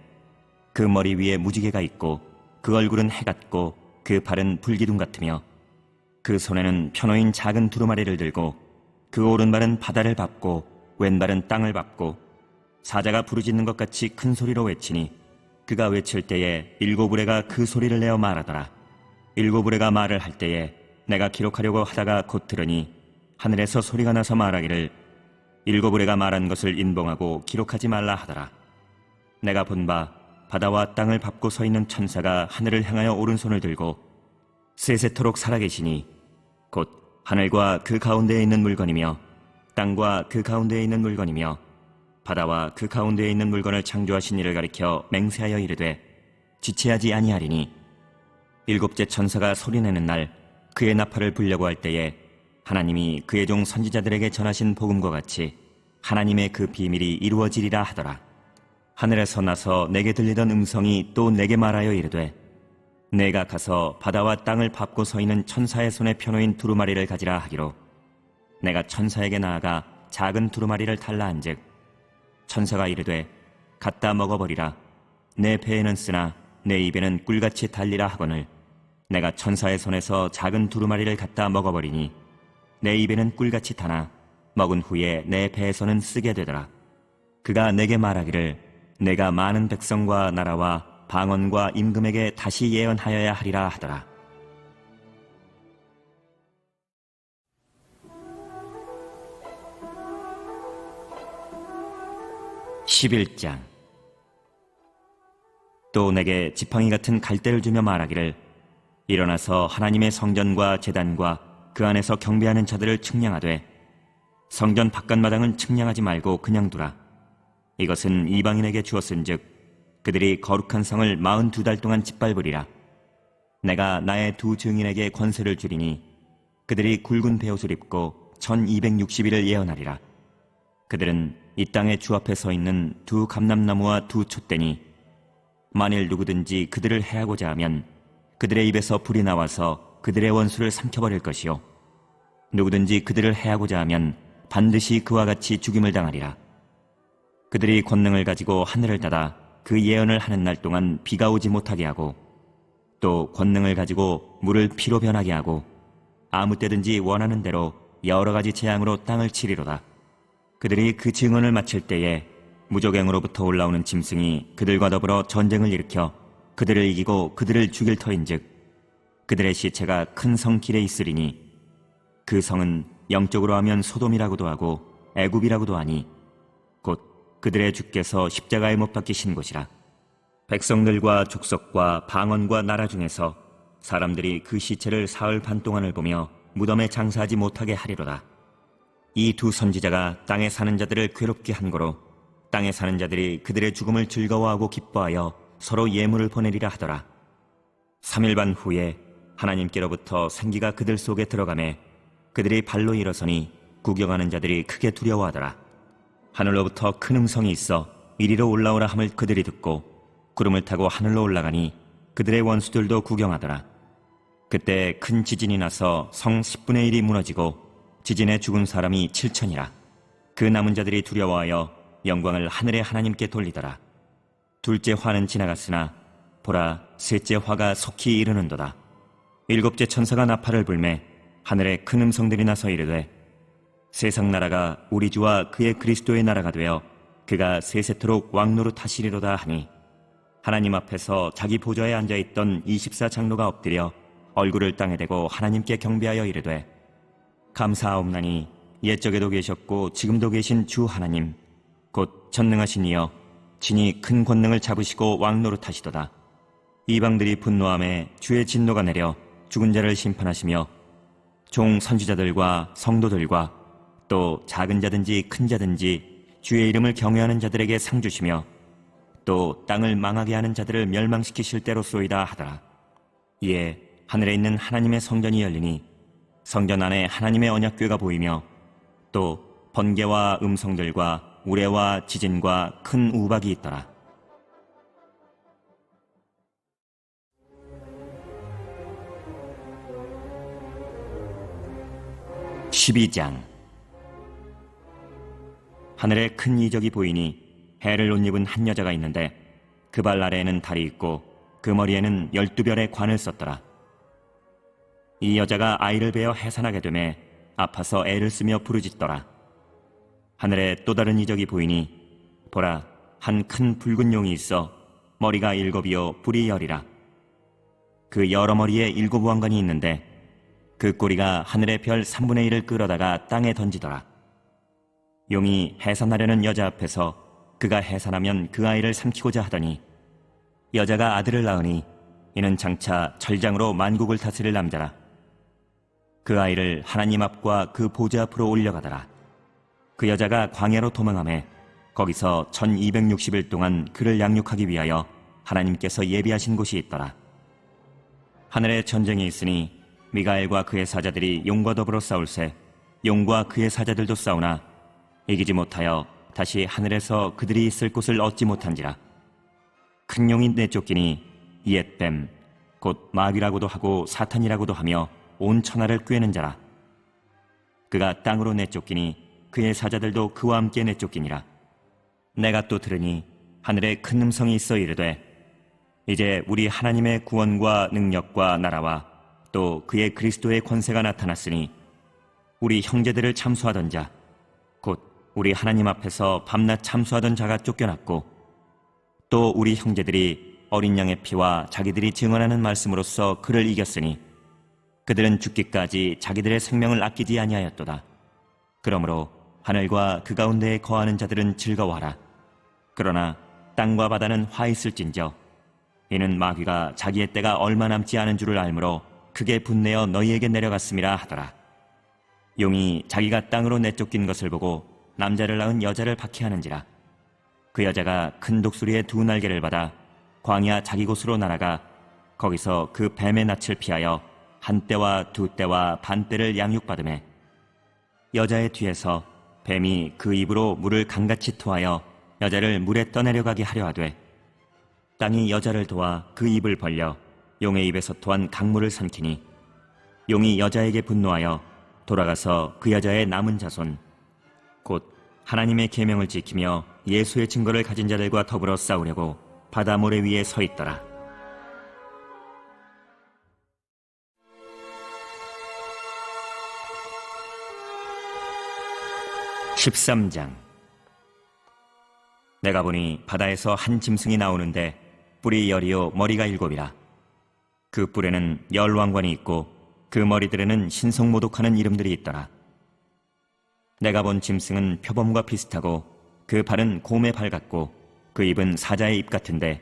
그 머리 위에 무지개가 있고 그 얼굴은 해 같고 그 발은 불기둥 같으며 그 손에는 편호인 작은 두루마리를 들고 그 오른발은 바다를 밟고 왼발은 땅을 밟고 사자가 부르짖는 것 같이 큰 소리로 외치니 그가 외칠 때에 7우레가 그 소리를 내어 말하더라. 7우레가 말을 할 때에 내가 기록하려고 하다가 곧 들으니 하늘에서 소리가 나서 말하기를 7우레가 말한 것을 인봉하고 기록하지 말라 하더라. 내가 본 바 바다와 땅을 밟고 서 있는 천사가 하늘을 향하여 오른손을 들고 세세토록 살아계시니 곧 하늘과 그 가운데에 있는 물건이며 땅과 그 가운데에 있는 물건이며 바다와 그 가운데에 있는 물건을 창조하신 이를 가리켜 맹세하여 이르되 지체하지 아니하리니 7째 천사가 소리내는 날 그의 나팔을 불려고 할 때에 하나님이 그의 종 선지자들에게 전하신 복음과 같이 하나님의 그 비밀이 이루어지리라 하더라. 하늘에서 나서 내게 들리던 음성이 또 내게 말하여 이르되 내가 가서 바다와 땅을 밟고 서 있는 천사의 손에 펴놓인 두루마리를 가지라 하기로 내가 천사에게 나아가 작은 두루마리를 달라 한즉 천사가 이르되 갖다 먹어버리라. 내 배에는 쓰나 내 입에는 꿀같이 달리라 하거늘 내가 천사의 손에서 작은 두루마리를 갖다 먹어버리니 내 입에는 꿀같이 타나 먹은 후에 내 배에서는 쓰게 되더라. 그가 내게 말하기를 내가 많은 백성과 나라와 방언과 임금에게 다시 예언하여야 하리라 하더라. 11장 또 내게 지팡이 같은 갈대를 주며 말하기를 일어나서 하나님의 성전과 제단과 그 안에서 경배하는 자들을 측량하되 성전 바깥마당은 측량하지 말고 그냥 두라. 이것은 이방인에게 주었은즉 그들이 거룩한 성을 42달 동안 짓밟으리라. 내가 나의 두 증인에게 권세를 주리니 그들이 굵은 베옷을 입고 1260일을 예언하리라. 그들은 이 땅의 주 앞에 서 있는 두 감람나무와 두 촛대니 만일 누구든지 그들을 해하고자 하면 그들의 입에서 불이 나와서 그들의 원수를 삼켜버릴 것이요 누구든지 그들을 해하고자 하면 반드시 그와 같이 죽임을 당하리라. 그들이 권능을 가지고 하늘을 닫아 그 예언을 하는 날 동안 비가 오지 못하게 하고 또 권능을 가지고 물을 피로 변하게 하고 아무 때든지 원하는 대로 여러 가지 재앙으로 땅을 치리로다. 그들이 그 증언을 마칠 때에 무조갱으로부터 올라오는 짐승이 그들과 더불어 전쟁을 일으켜 그들을 이기고 그들을 죽일 터인즉 그들의 시체가 큰 성 길에 있으리니 그 성은 영적으로 하면 소돔이라고도 하고 애굽이라고도 하니 곧 그들의 주께서 십자가에 못 박히신 곳이라. 백성들과 족속과 방언과 나라 중에서 사람들이 그 시체를 사흘 반 동안을 보며 무덤에 장사하지 못하게 하리로다. 이 두 선지자가 땅에 사는 자들을 괴롭게 한 거로 땅에 사는 자들이 그들의 죽음을 즐거워하고 기뻐하여 서로 예물을 보내리라 하더라. 3일 반 후에 하나님께로부터 생기가 그들 속에 들어가매 그들이 발로 일어서니 구경하는 자들이 크게 두려워하더라. 하늘로부터 큰 음성이 있어 이리로 올라오라 함을 그들이 듣고 구름을 타고 하늘로 올라가니 그들의 원수들도 구경하더라. 그때 큰 지진이 나서 성 10분의 1이 무너지고 지진에 죽은 사람이 7천이라. 그 남은 자들이 두려워하여 영광을 하늘의 하나님께 돌리더라. 둘째 화는 지나갔으나 보라, 셋째 화가 속히 이르는도다. 일곱째 천사가 나팔을 불매 하늘에 큰 음성들이 나서 이르되 세상 나라가 우리 주와 그의 그리스도의 나라가 되어 그가 세세토록 왕노릇 하시리로다 하니, 하나님 앞에서 자기 보좌에 앉아있던 24장로가 엎드려 얼굴을 땅에 대고 하나님께 경배하여 이르되 감사하옵나니 옛적에도 계셨고 지금도 계신 주 하나님 곧 전능하신 이여, 친히 큰 권능을 잡으시고 왕노릇 하시도다. 이방들이 분노함에 주의 진노가 내려 죽은 자를 심판하시며 종 선지자들과 성도들과 또 작은 자든지 큰 자든지 주의 이름을 경외하는 자들에게 상 주시며 또 땅을 망하게 하는 자들을 멸망시키실 때로소이다 하더라. 이에 하늘에 있는 하나님의 성전이 열리니 성전 안에 하나님의 언약궤가 보이며 또 번개와 음성들과 우레와 지진과 큰 우박이 있더라. 12장. 하늘에 큰 이적이 보이니 해를 옷 입은 한 여자가 있는데 그 발 아래에는 달이 있고 그 머리에는 12별의 관을 썼더라. 이 여자가 아이를 베어 해산하게 되매 아파서 애를 쓰며 부르짖더라. 하늘에 또 다른 이적이 보이니 보라, 한 큰 붉은 용이 있어 머리가 7이요 뿔이 10이라. 그 여러 머리에 7 왕관이 있는데 그 꼬리가 하늘의 별 3분의 1을 끌어다가 땅에 던지더라. 용이 해산하려는 여자 앞에서 그가 해산하면 그 아이를 삼키고자 하더니 여자가 아들을 낳으니 이는 장차 철장으로 만국을 다스릴 남자라. 그 아이를 하나님 앞과 그 보좌 앞으로 올려가더라. 그 여자가 광야로 도망하매 거기서 1260일 동안 그를 양육하기 위하여 하나님께서 예비하신 곳이 있더라. 하늘에 전쟁이 있으니 미가엘과 그의 사자들이 용과 더불어 싸울세 용과 그의 사자들도 싸우나 이기지 못하여 다시 하늘에서 그들이 있을 곳을 얻지 못한지라. 큰 용이 내쫓기니 옛뱀 곧 마귀라고도 하고 사탄이라고도 하며 온 천하를 꿰는 자라. 그가 땅으로 내쫓기니 그의 사자들도 그와 함께 내쫓기니라. 내가 또 들으니 하늘에 큰 음성이 있어 이르되 이제 우리 하나님의 구원과 능력과 나라와 또 그의 그리스도의 권세가 나타났으니 우리 형제들을 참수하던 자 곧 우리 하나님 앞에서 밤낮 참수하던 자가 쫓겨났고 또 우리 형제들이 어린 양의 피와 자기들이 증언하는 말씀으로써 그를 이겼으니 그들은 죽기까지 자기들의 생명을 아끼지 아니하였도다. 그러므로 하늘과 그 가운데에 거하는 자들은 즐거워하라. 그러나 땅과 바다는 화 있을진저 이는 마귀가 자기의 때가 얼마 남지 않은 줄을 알므로 크게 분내어 너희에게 내려갔음이라 하더라. 용이 자기가 땅으로 내쫓긴 것을 보고 남자를 낳은 여자를 박해하는지라. 그 여자가 큰 독수리의 2 날개를 받아 광야 자기 곳으로 날아가 거기서 그 뱀의 낯을 피하여 1때와 2때와 반때를 양육받으매 여자의 뒤에서 뱀이 그 입으로 물을 강같이 토하여 여자를 물에 떠내려가게 하려 하되 땅이 여자를 도와 그 입을 벌려 용의 입에서 토한 강물을 삼키니 용이 여자에게 분노하여 돌아가서 그 여자의 남은 자손 곧 하나님의 계명을 지키며 예수의 증거를 가진 자들과 더불어 싸우려고 바다 모래 위에 서 있더라. (13장) 내가 보니 바다에서 한 짐승이 나오는데 뿔이 10이요 머리가 7이라. 그 뿔에는 10왕관이 있고 그 머리들에는 신성모독하는 이름들이 있더라. 내가 본 짐승은 표범과 비슷하고 그 발은 곰의 발 같고 그 입은 사자의 입 같은데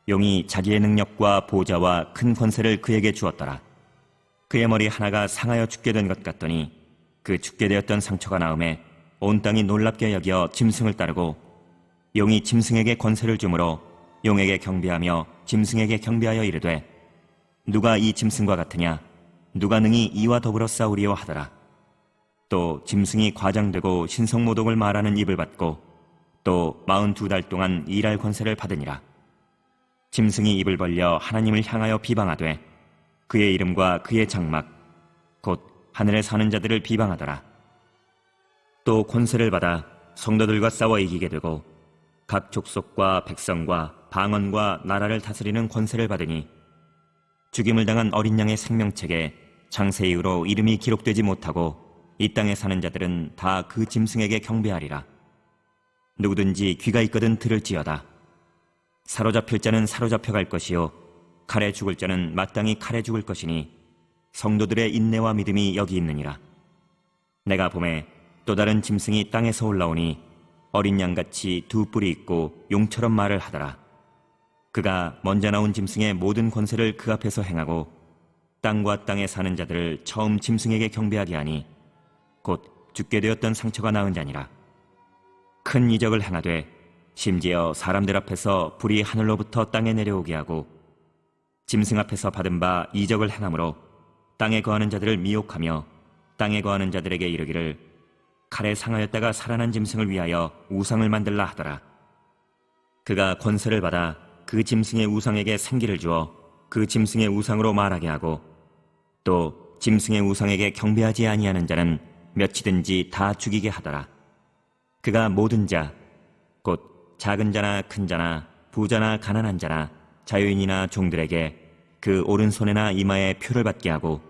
용이 자기의 능력과 보좌와 큰 권세를 그에게 주었더라. 그의 머리 하나가 상하여 죽게 된 것 같더니 그 죽게 되었던 상처가 나음에 온 땅이 놀랍게 여겨 짐승을 따르고 용이 짐승에게 권세를 주므로 용에게 경배하며 짐승에게 경배하여 이르되 누가 이 짐승과 같으냐 누가 능히 이와 더불어 싸우리요 하더라. 또 짐승이 과장되고 신성모독을 말하는 입을 받고 또 42달 동안 일할 권세를 받으니라. 짐승이 입을 벌려 하나님을 향하여 비방하되 그의 이름과 그의 장막 곧 하늘에 사는 자들을 비방하더라. 또 권세를 받아 성도들과 싸워 이기게 되고 각 족속과 백성과 방언과 나라를 다스리는 권세를 받으니 죽임을 당한 어린 양의 생명책에 창세 이후로 이름이 기록되지 못하고 이 땅에 사는 자들은 다 그 짐승에게 경배하리라. 누구든지 귀가 있거든 들을지어다. 사로잡힐 자는 사로잡혀 갈 것이요 칼에 죽을 자는 마땅히 칼에 죽을 것이니 성도들의 인내와 믿음이 여기 있느니라. 내가 보매 또 다른 짐승이 땅에서 올라오니 어린 양같이 두 뿔이 있고 용처럼 말을 하더라. 그가 먼저 나온 짐승의 모든 권세를 그 앞에서 행하고 땅과 땅에 사는 자들을 처음 짐승에게 경배하게 하니 곧 죽게 되었던 상처가 나은 자니라. 큰 이적을 행하되 심지어 사람들 앞에서 불이 하늘로부터 땅에 내려오게 하고 짐승 앞에서 받은 바 이적을 행함으로 땅에 거하는 자들을 미혹하며 땅에 거하는 자들에게 이르기를 칼에 상하였다가 살아난 짐승을 위하여 우상을 만들라 하더라. 그가 권세를 받아 그 짐승의 우상에게 생기를 주어 그 짐승의 우상으로 말하게 하고 또 짐승의 우상에게 경배하지 아니하는 자는 몇이든지 다 죽이게 하더라. 그가 모든 자 곧 작은 자나 큰 자나 부자나 가난한 자나 자유인이나 종들에게 그 오른손에나 이마에 표를 받게 하고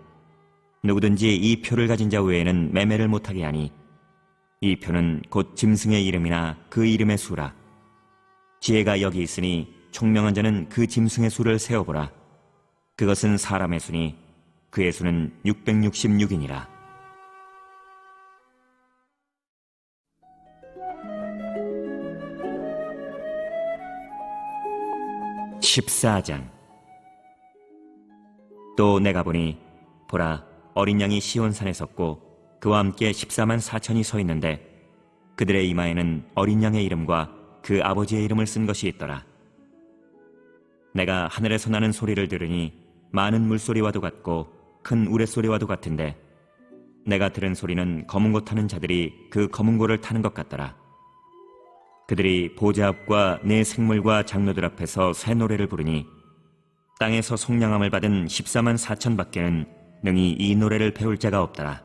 누구든지 이 표를 가진 자 외에는 매매를 못하게 하니 이 표는 곧 짐승의 이름이나 그 이름의 수라. 지혜가 여기 있으니 총명한 자는 그 짐승의 수를 세어보라. 그것은 사람의 수니 그의 수는 666이니라. 14장. 또 내가 보니 보라 어린 양이 시온산에 섰고 그와 함께 14만 4천이 서 있는데 그들의 이마에는 어린 양의 이름과 그 아버지의 이름을 쓴 것이 있더라. 내가 하늘에서 나는 소리를 들으니 많은 물소리와도 같고 큰 우레소리와도 같은데 내가 들은 소리는 검은 고 타는 자들이 그 검은 고를 타는 것 같더라. 그들이 보좌 앞과 내 생물과 장로들 앞에서 새 노래를 부르니 땅에서 속량함을 받은 14만 4천 밖에는 능히 이 노래를 배울 자가 없더라.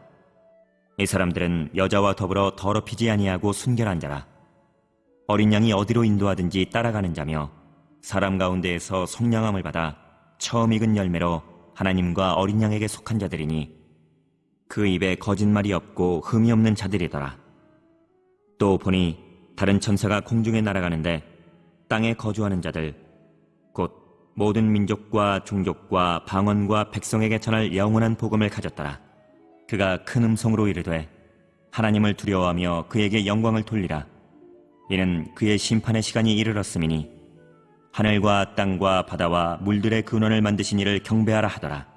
이 사람들은 여자와 더불어 더럽히지 아니하고 순결한 자라. 어린 양이 어디로 인도하든지 따라가는 자며 사람 가운데에서 속량함을 받아 처음 익은 열매로 하나님과 어린 양에게 속한 자들이니 그 입에 거짓말이 없고 흠이 없는 자들이더라. 또 보니 다른 천사가 공중에 날아가는데 땅에 거주하는 자들 곧 모든 민족과 종족과 방언과 백성에게 전할 영원한 복음을 가졌더라. 그가 큰 음성으로 이르되 하나님을 두려워하며 그에게 영광을 돌리라. 이는 그의 심판의 시간이 이르렀음이니 하늘과 땅과 바다와 물들의 근원을 만드신 이를 경배하라 하더라.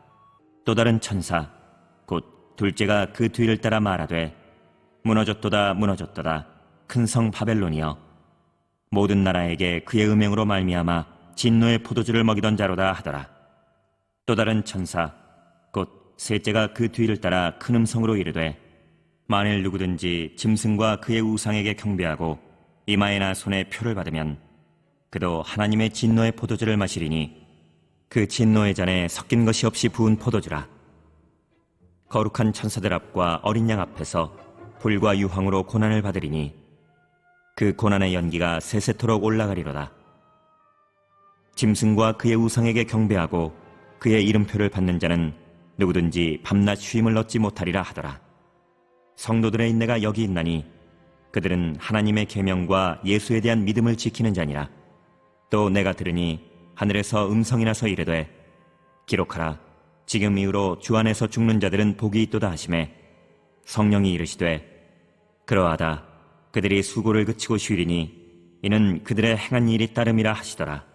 또 다른 천사 곧 둘째가 그 뒤를 따라 말하되 무너졌도다 무너졌도다 큰 성 바벨론이여 모든 나라에게 그의 음행으로 말미암아 진노의 포도주를 먹이던 자로다 하더라. 또 다른 천사 곧 셋째가 그 뒤를 따라 큰 음성으로 이르되 만일 누구든지 짐승과 그의 우상에게 경배하고 이마에나 손에 표를 받으면 그도 하나님의 진노의 포도주를 마시리니 그 진노의 잔에 섞인 것이 없이 부은 포도주라. 거룩한 천사들 앞과 어린 양 앞에서 불과 유황으로 고난을 받으리니 그 고난의 연기가 세세토록 올라가리로다. 짐승과 그의 우상에게 경배하고 그의 이름표를 받는 자는 누구든지 밤낮 쉼을 얻지 못하리라 하더라. 성도들의 인내가 여기 있나니 그들은 하나님의 계명과 예수에 대한 믿음을 지키는 자니라. 또 내가 들으니 하늘에서 음성이 나서 이르되 기록하라. 지금 이후로 주 안에서 죽는 자들은 복이 있도다 하시매 성령이 이르시되 그러하다. 그들이 수고를 그치고 쉬리니 이는 그들의 행한 일이 따름이라 하시더라.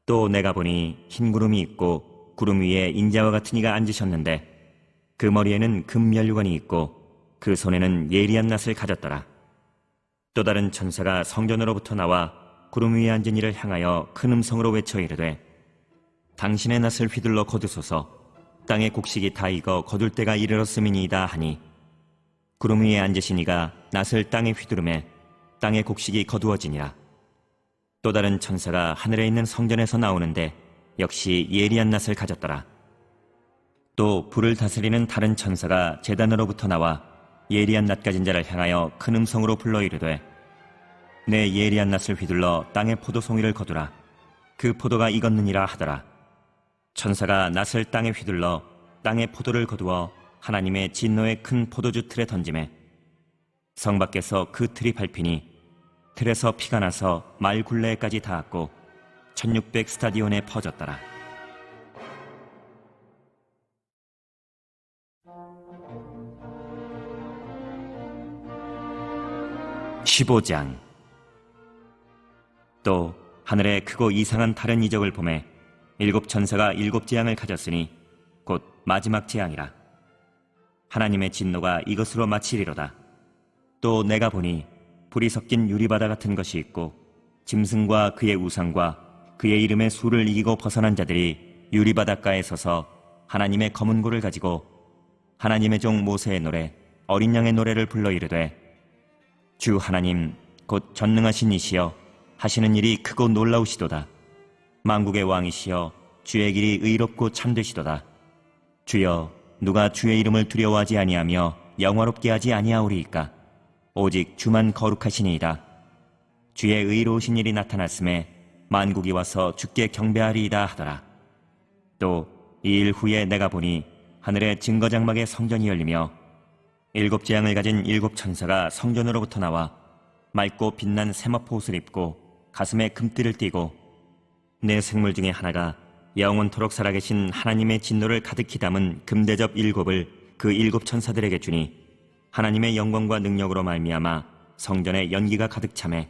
또 내가 보니 흰 구름이 있고 구름 위에 인자와 같은 이가 앉으셨는데 그 머리에는 금면류관이 있고 그 손에는 예리한 낫을 가졌더라. 또 다른 천사가 성전으로부터 나와 구름 위에 앉은 이를 향하여 큰 음성으로 외쳐 이르되 당신의 낫을 휘둘러 거두소서. 땅의 곡식이 다 익어 거둘 때가 이르렀음이니이다 하니 구름 위에 앉으신 이가 낫을 땅에 휘두르매 땅의 곡식이 거두어지니라. 또 다른 천사가 하늘에 있는 성전에서 나오는데 역시 예리한 낫을 가졌더라. 또 불을 다스리는 다른 천사가 제단으로부터 나와 예리한 낫 가진 자를 향하여 큰 음성으로 불러 이르되 내 예리한 낫을 휘둘러 땅의 포도송이를 거두라. 그 포도가 익었느니라 하더라. 천사가 낫을 땅에 휘둘러 땅의 포도를 거두어 하나님의 진노의 큰 포도주 틀에 던지매 성 밖에서 그 틀이 밟히니 틀에서 피가 나서 말 굴레까지 닿았고 1600 스타디온에 퍼졌더라. 15장. 또 하늘에 크고 이상한 다른 이적을 보매 일곱 천사가 일곱 재앙을 가졌으니 곧 마지막 재앙이라. 하나님의 진노가 이것으로 마치리로다. 또 내가 보니 불이 섞인 유리바다 같은 것이 있고 짐승과 그의 우상과 그의 이름의 수를 이기고 벗어난 자들이 유리바닷가에 서서 하나님의 검은 고를 가지고 하나님의 종 모세의 노래 어린 양의 노래를 불러 이르되 주 하나님 곧 전능하신 이시여 하시는 일이 크고 놀라우시도다. 만국의 왕이시여 주의 길이 의롭고 참되시도다. 주여 누가 주의 이름을 두려워하지 아니하며 영화롭게 하지 아니하오리이까. 오직 주만 거룩하시니이다. 주의 의로우신 일이 나타났음에 만국이 와서 주께 경배하리이다 하더라. 또 이 일 후에 내가 보니 하늘의 증거장막의 성전이 열리며 일곱 재앙을 가진 일곱 천사가 성전으로부터 나와 맑고 빛난 세마포 옷을 입고 가슴에 금띠를 띠고 내 생물 중에 하나가 영원토록 살아계신 하나님의 진노를 가득히 담은 금대접 일곱을 그 일곱 천사들에게 주니 하나님의 영광과 능력으로 말미암아 성전에 연기가 가득 차매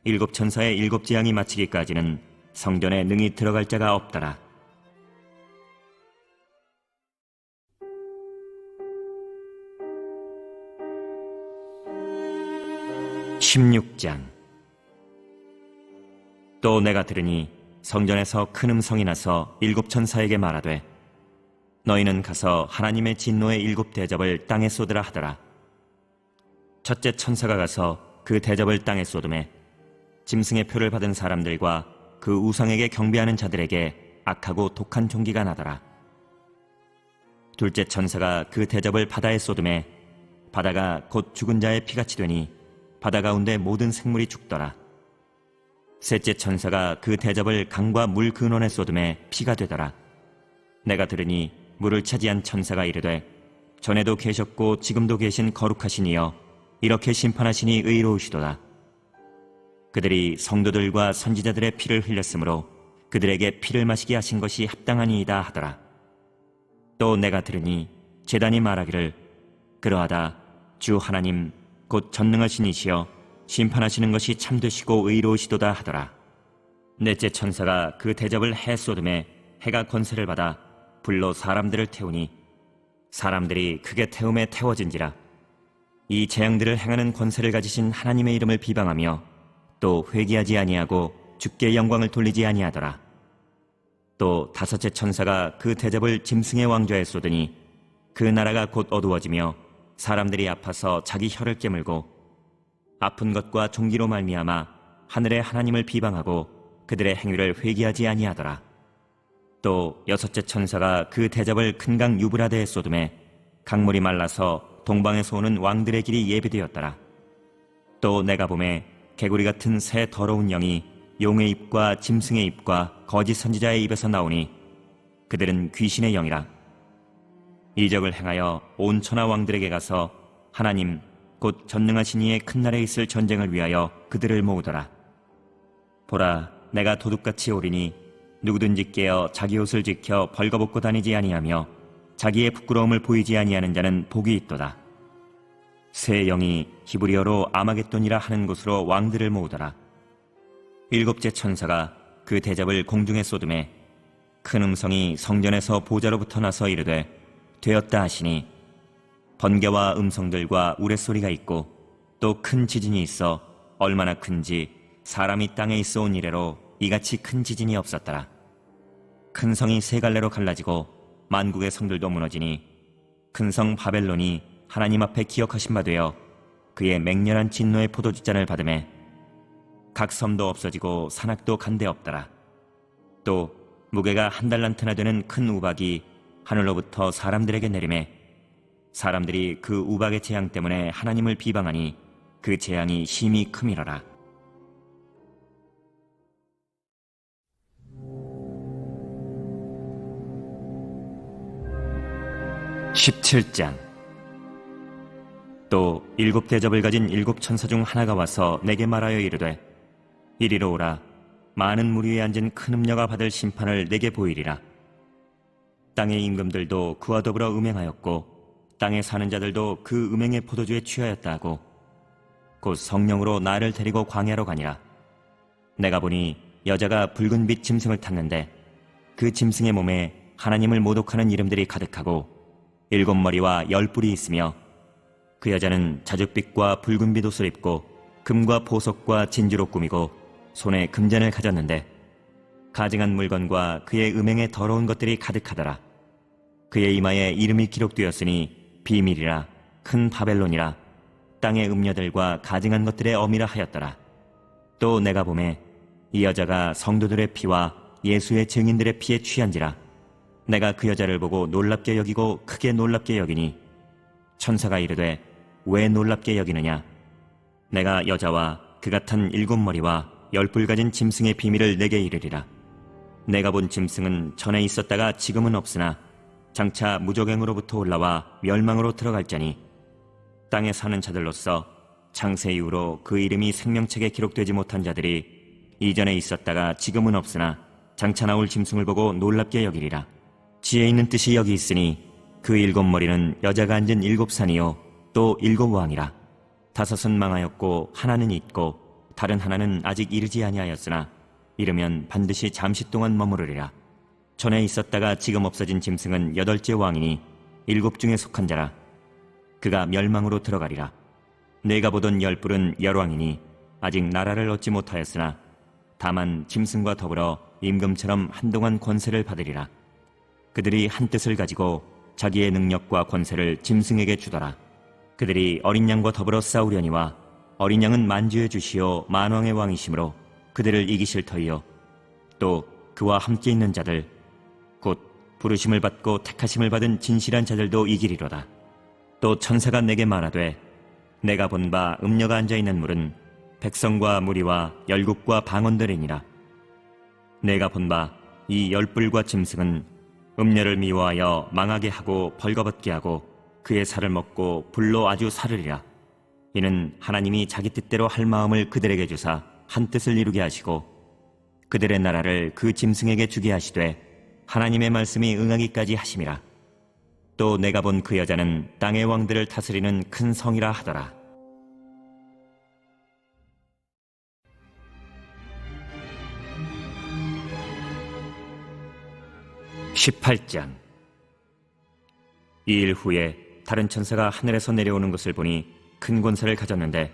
일곱 천사의 일곱 재앙이 마치기까지는 성전에 능히 들어갈 자가 없더라. 16장. 또 내가 들으니 성전에서 큰 음성이 나서 일곱 천사에게 말하되 너희는 가서 하나님의 진노의 일곱 대접을 땅에 쏟으라 하더라. 첫째 천사가 가서 그 대접을 땅에 쏟음에 짐승의 표를 받은 사람들과 그 우상에게 경배하는 자들에게 악하고 독한 종기가 나더라. 둘째 천사가 그 대접을 바다에 쏟음에 바다가 곧 죽은 자의 피같이 되니 바다 가운데 모든 생물이 죽더라. 셋째 천사가 그 대접을 강과 물 근원에 쏟음에 피가 되더라. 내가 들으니 물을 차지한 천사가 이르되 전에도 계셨고 지금도 계신 거룩하신 이여 이렇게 심판하시니 의로우시도다. 그들이 성도들과 선지자들의 피를 흘렸으므로 그들에게 피를 마시게 하신 것이 합당하니이다 하더라. 또 내가 들으니 제단이 말하기를 그러하다. 주 하나님 곧 전능하신 이시여 심판하시는 것이 참되시고 의로우시도다 하더라. 넷째 천사가 그 대접을 해 쏟음에 해가 권세를 받아 불로 사람들을 태우니 사람들이 크게 태움에 태워진지라. 이 재앙들을 행하는 권세를 가지신 하나님의 이름을 비방하며 또 회개하지 아니하고 주께 영광을 돌리지 아니하더라. 또 다섯째 천사가 그 대접을 짐승의 왕좌에 쏟으니 그 나라가 곧 어두워지며 사람들이 아파서 자기 혀를 깨물고 아픈 것과 종기로 말미암아 하늘의 하나님을 비방하고 그들의 행위를 회개하지 아니하더라. 또 여섯째 천사가 그 대접을 큰 강 유브라데에 쏟음에 강물이 말라서 동방에서 오는 왕들의 길이 예비되었더라. 또 내가 보매 개구리 같은 새 더러운 영이 용의 입과 짐승의 입과 거짓 선지자의 입에서 나오니 그들은 귀신의 영이라. 이적을 행하여 온 천하 왕들에게 가서 하나님 곧 전능하신 이의 큰 날에 있을 전쟁을 위하여 그들을 모으더라. 보라, 내가 도둑같이 오리니 누구든지 깨어 자기 옷을 지켜 벌거벗고 다니지 아니하며 자기의 부끄러움을 보이지 아니하는 자는 복이 있도다. 새 영이 히브리어로 아마겟돈이라 하는 곳으로 왕들을 모으더라. 일곱째 천사가 그 대접을 공중에 쏟음에 큰 음성이 성전에서 보좌로부터 나서 이르되 되었다 하시니 번개와 음성들과 우레소리가 있고 또 큰 지진이 있어 얼마나 큰지 사람이 땅에 있어 온 이래로 이같이 큰 지진이 없었더라. 큰 성이 세 갈래로 갈라지고 만국의 성들도 무너지니 큰 성 바벨론이 하나님 앞에 기억하신 바 되어 그의 맹렬한 진노의 포도주잔을 받음에 각 섬도 없어지고 산악도 간데 없더라. 또 무게가 1달란트나 되는 큰 우박이 하늘로부터 사람들에게 내리매 사람들이 그 우박의 재앙 때문에 하나님을 비방하니 그 재앙이 심히 크미러라. 17장. 또 7대접을 가진 7천사 중 하나가 와서 내게 말하여 이르되 이리로 오라. 많은 물 위에 앉은 큰 음녀가 받을 심판을 내게 보이리라. 땅의 임금들도 그와 더불어 음행하였고 땅에 사는 자들도 그 음행의 포도주에 취하였다 하고 곧 성령으로 나를 데리고 광야로 가니라. 내가 보니 여자가 붉은 빛 짐승을 탔는데 그 짐승의 몸에 하나님을 모독하는 이름들이 가득하고 7머리와 10뿔이 있으며 그 여자는 자줏빛과 붉은빛 옷을 입고 금과 보석과 진주로 꾸미고 손에 금잔을 가졌는데 가증한 물건과 그의 음행에 더러운 것들이 가득하더라. 그의 이마에 이름이 기록되었으니 비밀이라 큰 바벨론이라 땅의 음녀들과 가증한 것들의 어미라 하였더라. 또 내가 보매 이 여자가 성도들의 피와 예수의 증인들의 피에 취한지라. 내가 그 여자를 보고 놀랍게 여기고 크게 놀랍게 여기니 천사가 이르되 왜 놀랍게 여기느냐. 내가 여자와 그 같은 7머리와 10뿔 가진 짐승의 비밀을 내게 이르리라. 내가 본 짐승은 전에 있었다가 지금은 없으나 장차 무저갱으로부터 올라와 멸망으로 들어갈 자니 땅에 사는 자들로서 창세 이후로 그 이름이 생명책에 기록되지 못한 자들이 이전에 있었다가 지금은 없으나 장차 나올 짐승을 보고 놀랍게 여기리라. 지혜 있는 뜻이 여기 있으니 그 7머리는 여자가 앉은 7산이요 또 7왕이라. 5은 망하였고 하나는 있고 다른 하나는 아직 이르지 아니하였으나 이르면 반드시 잠시 동안 머무르리라. 전에 있었다가 지금 없어진 짐승은 8째 왕이니 7 중에 속한 자라. 그가 멸망으로 들어가리라. 내가 보던 10뿔은 열왕이니 아직 나라를 얻지 못하였으나 다만 짐승과 더불어 임금처럼 한동안 권세를 받으리라. 그들이 한 뜻을 가지고 자기의 능력과 권세를 짐승에게 주더라. 그들이 어린 양과 더불어 싸우려니와 어린 양은 만주의 주시오 만왕의 왕이시므로 그들을 이기실 터이요 또 그와 함께 있는 자들 곧 부르심을 받고 택하심을 받은 진실한 자들도 이기리로다. 또 천사가 내게 말하되 내가 본 바 음녀가 앉아있는 물은 백성과 무리와 열국과 방언들이니라. 내가 본 바 이 10뿔과 짐승은 음녀를 미워하여 망하게 하고 벌거벗게 하고 그의 살을 먹고 불로 아주 사르리라. 이는 하나님이 자기 뜻대로 할 마음을 그들에게 주사 한 뜻을 이루게 하시고 그들의 나라를 그 짐승에게 주게 하시되 하나님의 말씀이 응하기까지 하심이라. 또 내가 본 그 여자는 땅의 왕들을 다스리는 큰 성이라 하더라. (18장) 이 일 후에 다른 천사가 하늘에서 내려오는 것을 보니 큰 권세를 가졌는데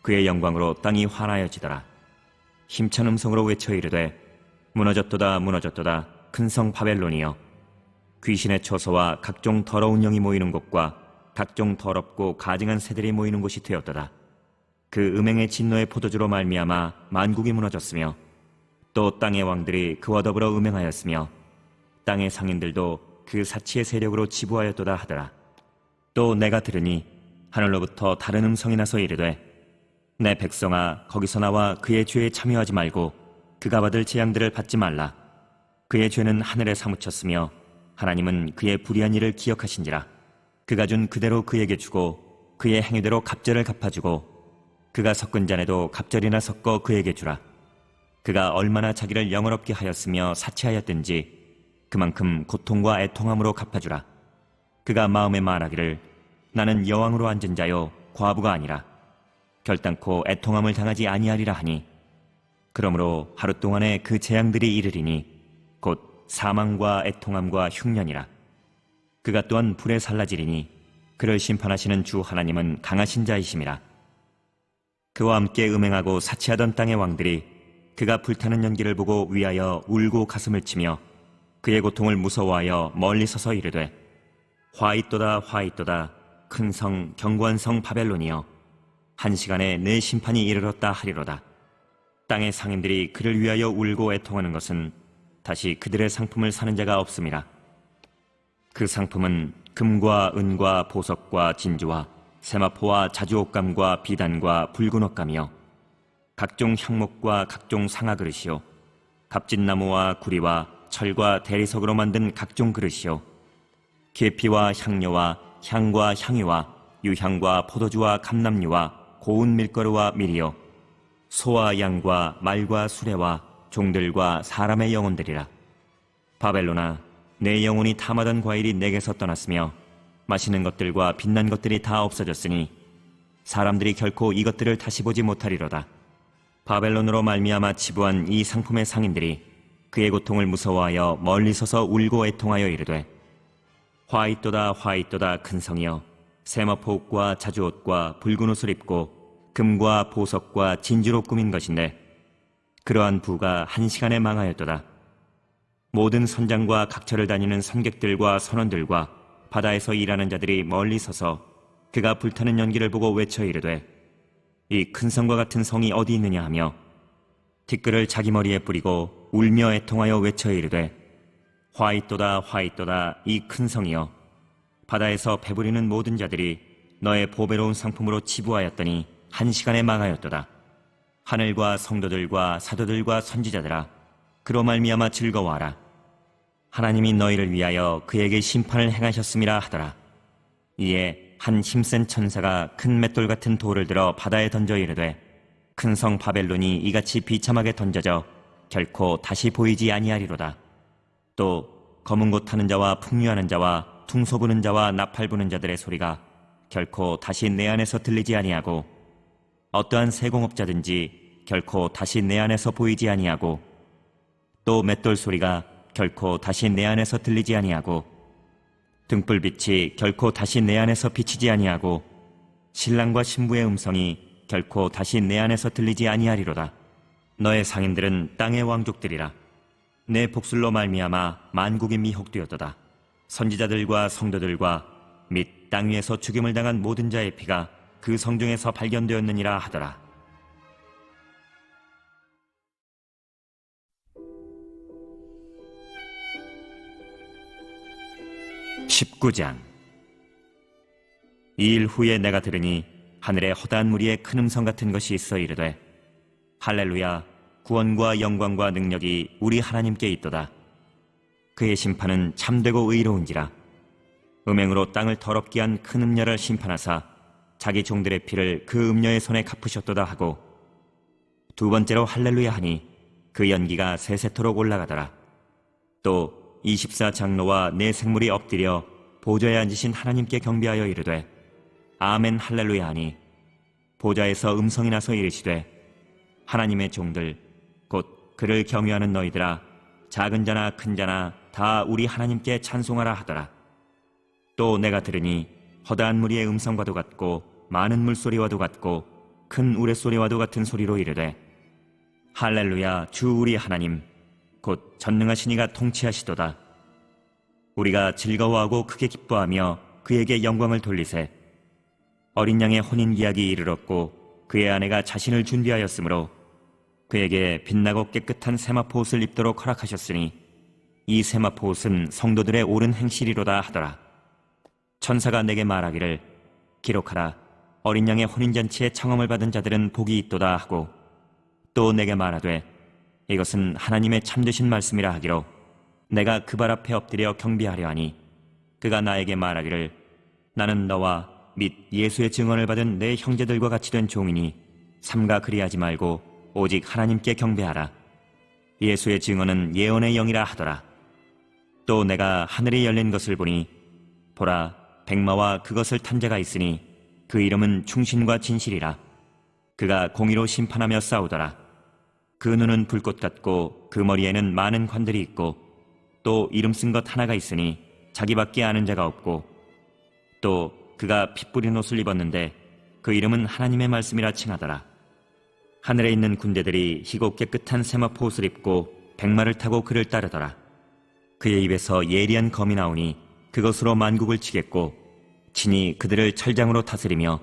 그의 영광으로 땅이 환하여지더라. 힘찬 음성으로 외쳐 이르되 무너졌도다 무너졌도다 큰 성 바벨론이여. 귀신의 처소와 각종 더러운 영이 모이는 곳과 각종 더럽고 가증한 새들이 모이는 곳이 되었도다. 그 음행의 진노의 포도주로 말미암아 만국이 무너졌으며 또 땅의 왕들이 그와 더불어 음행하였으며 땅의 상인들도 그 사치의 세력으로 지부하였도다 하더라. 또 내가 들으니 하늘로부터 다른 음성이 나서 이르되 내 백성아 거기서 나와 그의 죄에 참여하지 말고 그가 받을 재앙들을 받지 말라. 그의 죄는 하늘에 사무쳤으며 하나님은 그의 불의한 일을 기억하신지라. 그가 준 그대로 그에게 주고 그의 행위대로 갑절을 갚아주고 그가 섞은 잔에도 갑절이나 섞어 그에게 주라. 그가 얼마나 자기를 영원롭게 하였으며 사치하였든지 그만큼 고통과 애통함으로 갚아주라. 그가 마음에 말하기를 나는 여왕으로 앉은 자요 과부가 아니라 결단코 애통함을 당하지 아니하리라 하니 그러므로 하루 동안에 그 재앙들이 이르리니 곧 사망과 애통함과 흉년이라. 그가 또한 불에 살라지리니 그를 심판하시는 주 하나님은 강하신 자이심이라. 그와 함께 음행하고 사치하던 땅의 왕들이 그가 불타는 연기를 보고 위하여 울고 가슴을 치며 그의 고통을 무서워하여 멀리 서서 이르되 화 있도다 화 있도다 큰 성 견고한 성 바벨론이여 한 시간에 내 심판이 이르렀다 하리로다. 땅의 상인들이 그를 위하여 울고 애통하는 것은 다시 그들의 상품을 사는 자가 없음이라. 그 상품은 금과 은과 보석과 진주와 세마포와 자주옷감과 비단과 붉은 옷감이요 각종 향목과 각종 상아 그릇이요 갑진나무와 구리와 철과 대리석으로 만든 각종 그릇이요 계피와 향료와 향과 향유와 유향과 포도주와 감람류와 고운 밀가루와 밀이요 소와 양과 말과 수레와 종들과 사람의 영혼들이라. 바벨론아, 내 영혼이 탐하던 과일이 내게서 떠났으며 맛있는 것들과 빛난 것들이 다 없어졌으니 사람들이 결코 이것들을 다시 보지 못하리로다. 바벨론으로 말미암아 치부한 이 상품의 상인들이 그의 고통을 무서워하여 멀리 서서 울고 애통하여 이르되 화이또다 화이또다 큰 성이여 세마포옷과 자주옷과 붉은 옷을 입고 금과 보석과 진주로 꾸민 것인데 그러한 부가 한 시간에 망하였도다. 모든 선장과 각처를 다니는 선객들과 선원들과 바다에서 일하는 자들이 멀리 서서 그가 불타는 연기를 보고 외쳐 이르되 이 큰 성과 같은 성이 어디 있느냐 하며 티끌을 자기 머리에 뿌리고 울며 애통하여 외쳐 이르되 화이또다 화이또다 이 큰 성이여 바다에서 배부리는 모든 자들이 너의 보배로운 상품으로 치부하였더니 한 시간에 망하였도다. 하늘과 성도들과 사도들과 선지자들아 그로 말미암아 즐거워하라. 하나님이 너희를 위하여 그에게 심판을 행하셨음이라 하더라. 이에 한 힘센 천사가 큰 맷돌 같은 돌을 들어 바다에 던져 이르되 큰 성 바벨론이 이같이 비참하게 던져져 결코 다시 보이지 아니하리로다. 또 검은 곳 타는 자와 풍류하는 자와 퉁소 부는 자와 나팔 부는 자들의 소리가 결코 다시 내 안에서 들리지 아니하고 어떠한 세공업자든지 결코 다시 내 안에서 보이지 아니하고 또 맷돌 소리가 결코 다시 내 안에서 들리지 아니하고 등불빛이 결코 다시 내 안에서 비치지 아니하고 신랑과 신부의 음성이 결코 다시 내 안에서 들리지 아니하리로다. 너의 상인들은 땅의 왕족들이라. 내 복술로 말미암아 만국이 미혹되었도다. 선지자들과 성도들과 및 땅 위에서 죽임을 당한 모든 자의 피가 그 성중에서 발견되었느니라 하더라. 19장. 이 일 후에 내가 들으니 하늘에 허다한 무리의 큰 음성 같은 것이 있어 이르되 할렐루야 구원과 영광과 능력이 우리 하나님께 있도다. 그의 심판은 참되고 의로운지라. 음행으로 땅을 더럽게 한 큰 음녀를 심판하사 자기 종들의 피를 그 음녀의 손에 갚으셨도다 하고 두 번째로 할렐루야 하니 그 연기가 세세토록 올라가더라. 또 24장로와 네 생물이 엎드려 보좌에 앉으신 하나님께 경배하여 이르되 아멘 할렐루야 하니 보좌에서 음성이 나서 이르시되 하나님의 종들 곧 그를 경외하는 너희들아 작은 자나 큰 자나 다 우리 하나님께 찬송하라 하더라. 또 내가 들으니 허다한 무리의 음성과도 같고 많은 물소리와도 같고 큰 우레소리와도 같은 소리로 이르되 할렐루야 주 우리 하나님 곧 전능하신 이가 통치하시도다. 우리가 즐거워하고 크게 기뻐하며 그에게 영광을 돌리세. 어린 양의 혼인기약이 이르렀고 그의 아내가 자신을 준비하였으므로 그에게 빛나고 깨끗한 세마포 옷을 입도록 허락하셨으니 이 세마포 옷은 성도들의 옳은 행실이로다 하더라. 천사가 내게 말하기를 기록하라. 어린 양의 혼인잔치에 청함을 받은 자들은 복이 있도다 하고 또 내게 말하되 이것은 하나님의 참되신 말씀이라 하기로 내가 그 발 앞에 엎드려 경배하려 하니 그가 나에게 말하기를 나는 너와 및 예수의 증언을 받은 내 형제들과 같이 된 종이니 삼가 그리하지 말고 오직 하나님께 경배하라. 예수의 증언은 예언의 영이라 하더라. 또 내가 하늘이 열린 것을 보니 보라 백마와 그것을 탄 자가 있으니 그 이름은 충신과 진실이라. 그가 공의로 심판하며 싸우더라. 그 눈은 불꽃 같고 그 머리에는 많은 관들이 있고 또 이름 쓴 것 하나가 있으니 자기밖에 아는 자가 없고 또 그가 피 뿌린 옷을 입었는데 그 이름은 하나님의 말씀이라 칭하더라. 하늘에 있는 군대들이 희고 깨끗한 세마포 옷을 입고 백마를 타고 그를 따르더라. 그의 입에서 예리한 검이 나오니 그것으로 만국을 치겠고 친히 그들을 철장으로 다스리며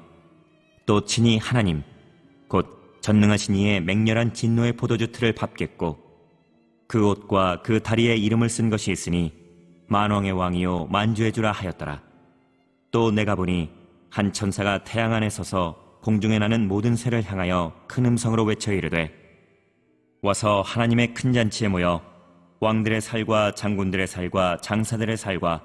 또 친히 하나님 곧 전능하신 이의 맹렬한 진노의 포도주 틀을 밟겠고 그 옷과 그 다리에 이름을 쓴 것이 있으니 만왕의 왕이요 만주의 주라 하였더라. 또 내가 보니 한 천사가 태양 안에 서서 공중에 나는 모든 새를 향하여 큰 음성으로 외쳐 이르되 와서 하나님의 큰 잔치에 모여 왕들의 살과 장군들의 살과 장사들의 살과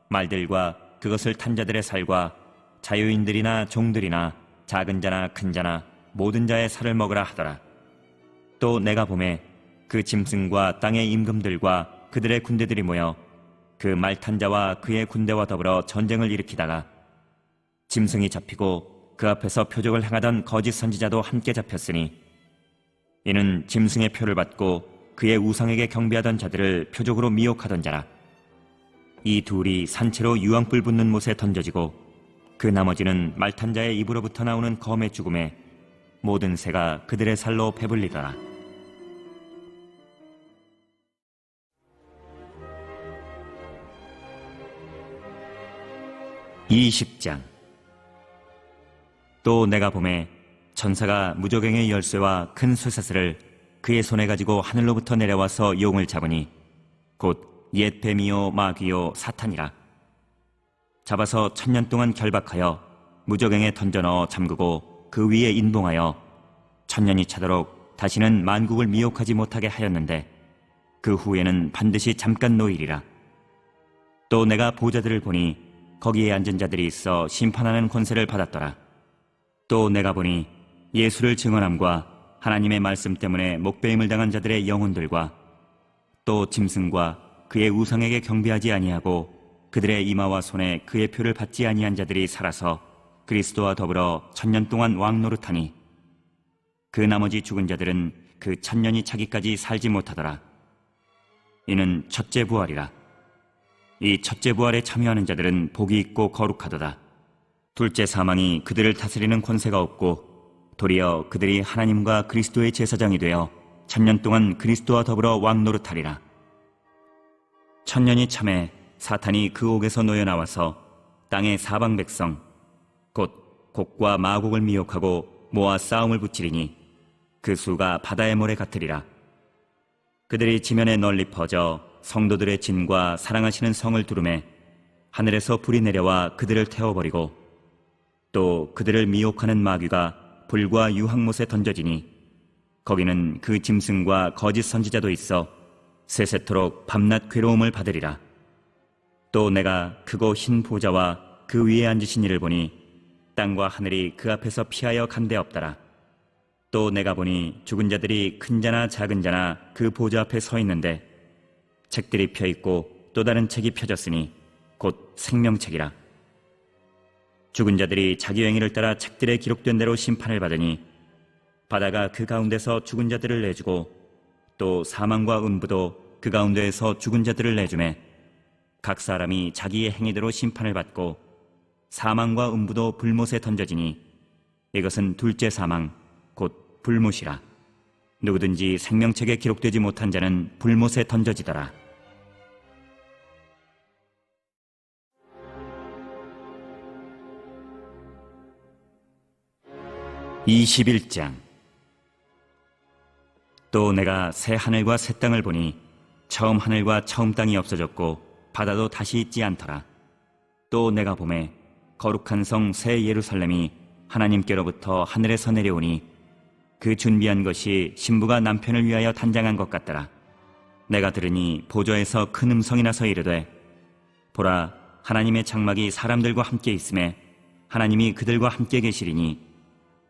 말들과 그것을 탄 자들의 살과 자유인들이나 종들이나 작은 자나 큰 자나 모든 자의 살을 먹으라 하더라. 또 내가 보매 그 짐승과 땅의 임금들과 그들의 군대들이 모여 그 말 탄 자와 그의 군대와 더불어 전쟁을 일으키다가 짐승이 잡히고 그 앞에서 표적을 행하던 거짓 선지자도 함께 잡혔으니 이는 짐승의 표를 받고 그의 우상에게 경배하던 자들을 표적으로 미혹하던 자라. 이 둘이 산채로 유황불 붙는 못에 던져지고 그 나머지는 말 탄 자의 입으로부터 나오는 검의 죽음에 모든 새가 그들의 살로 배불리더라. (20장) 또 내가 보매 천사가 무저갱의 열쇠와 큰 쇠사슬을 그의 손에 가지고 하늘로부터 내려와서 용을 잡으니 곧 옛 뱀이요 마귀요 사탄이라. 잡아서 1000년 동안 결박하여 무저갱에 던져 넣어 잠그고 그 위에 인봉하여 1000년이 차도록 다시는 만국을 미혹하지 못하게 하였는데 그 후에는 반드시 잠깐 노일이라. 또 내가 보좌들을 보니 거기에 앉은 자들이 있어 심판하는 권세를 받았더라. 또 내가 보니 예수를 증언함과 하나님의 말씀 때문에 목배임을 당한 자들의 영혼들과 또 짐승과 그의 우상에게 경배하지 아니하고 그들의 이마와 손에 그의 표를 받지 아니한 자들이 살아서 그리스도와 더불어 1000년 동안 왕노릇하니 그 나머지 죽은 자들은 그 1000년이 차기까지 살지 못하더라. 이는 첫째 부활이라. 이 첫째 부활에 참여하는 자들은 복이 있고 거룩하도다. 둘째 사망이 그들을 다스리는 권세가 없고 도리어 그들이 하나님과 그리스도의 제사장이 되어 1000년 동안 그리스도와 더불어 왕노릇하리라. 1000년이 참에 사탄이 그 옥에서 놓여 나와서 땅의 사방 백성 곧 곡과 마곡을 미혹하고 모아 싸움을 붙이리니 그 수가 바다의 모래 같으리라. 그들이 지면에 널리 퍼져 성도들의 진과 사랑하시는 성을 두루매 하늘에서 불이 내려와 그들을 태워버리고 또 그들을 미혹하는 마귀가 불과 유황못에 던져지니 거기는 그 짐승과 거짓 선지자도 있어 세세토록 밤낮 괴로움을 받으리라. 또 내가 크고 흰 보좌와 그 위에 앉으신 이를 보니 땅과 하늘이 그 앞에서 피하여 간데 없더라. 또 내가 보니 죽은 자들이 큰 자나 작은 자나 그 보좌 앞에 서 있는데 책들이 펴있고 또 다른 책이 펴졌으니 곧 생명책이라. 죽은 자들이 자기 행위를 따라 책들에 기록된 대로 심판을 받으니 바다가 그 가운데서 죽은 자들을 내주고 또 사망과 음부도 그 가운데에서 죽은 자들을 내주매 각 사람이 자기의 행위대로 심판을 받고 사망과 음부도 불못에 던져지니 이것은 둘째 사망 곧 불못이라. 누구든지 생명책에 기록되지 못한 자는 불못에 던져지더라. (21장) 또 내가 새 하늘과 새 땅을 보니 처음 하늘과 처음 땅이 없어졌고 바다도 다시 있지 않더라. 또 내가 보매 거룩한 성 새 예루살렘이 하나님께로부터 하늘에서 내려오니 그 준비한 것이 신부가 남편을 위하여 단장한 것 같더라. 내가 들으니 보좌에서 큰 음성이 나서 이르되 보라, 하나님의 장막이 사람들과 함께 있음에 하나님이 그들과 함께 계시리니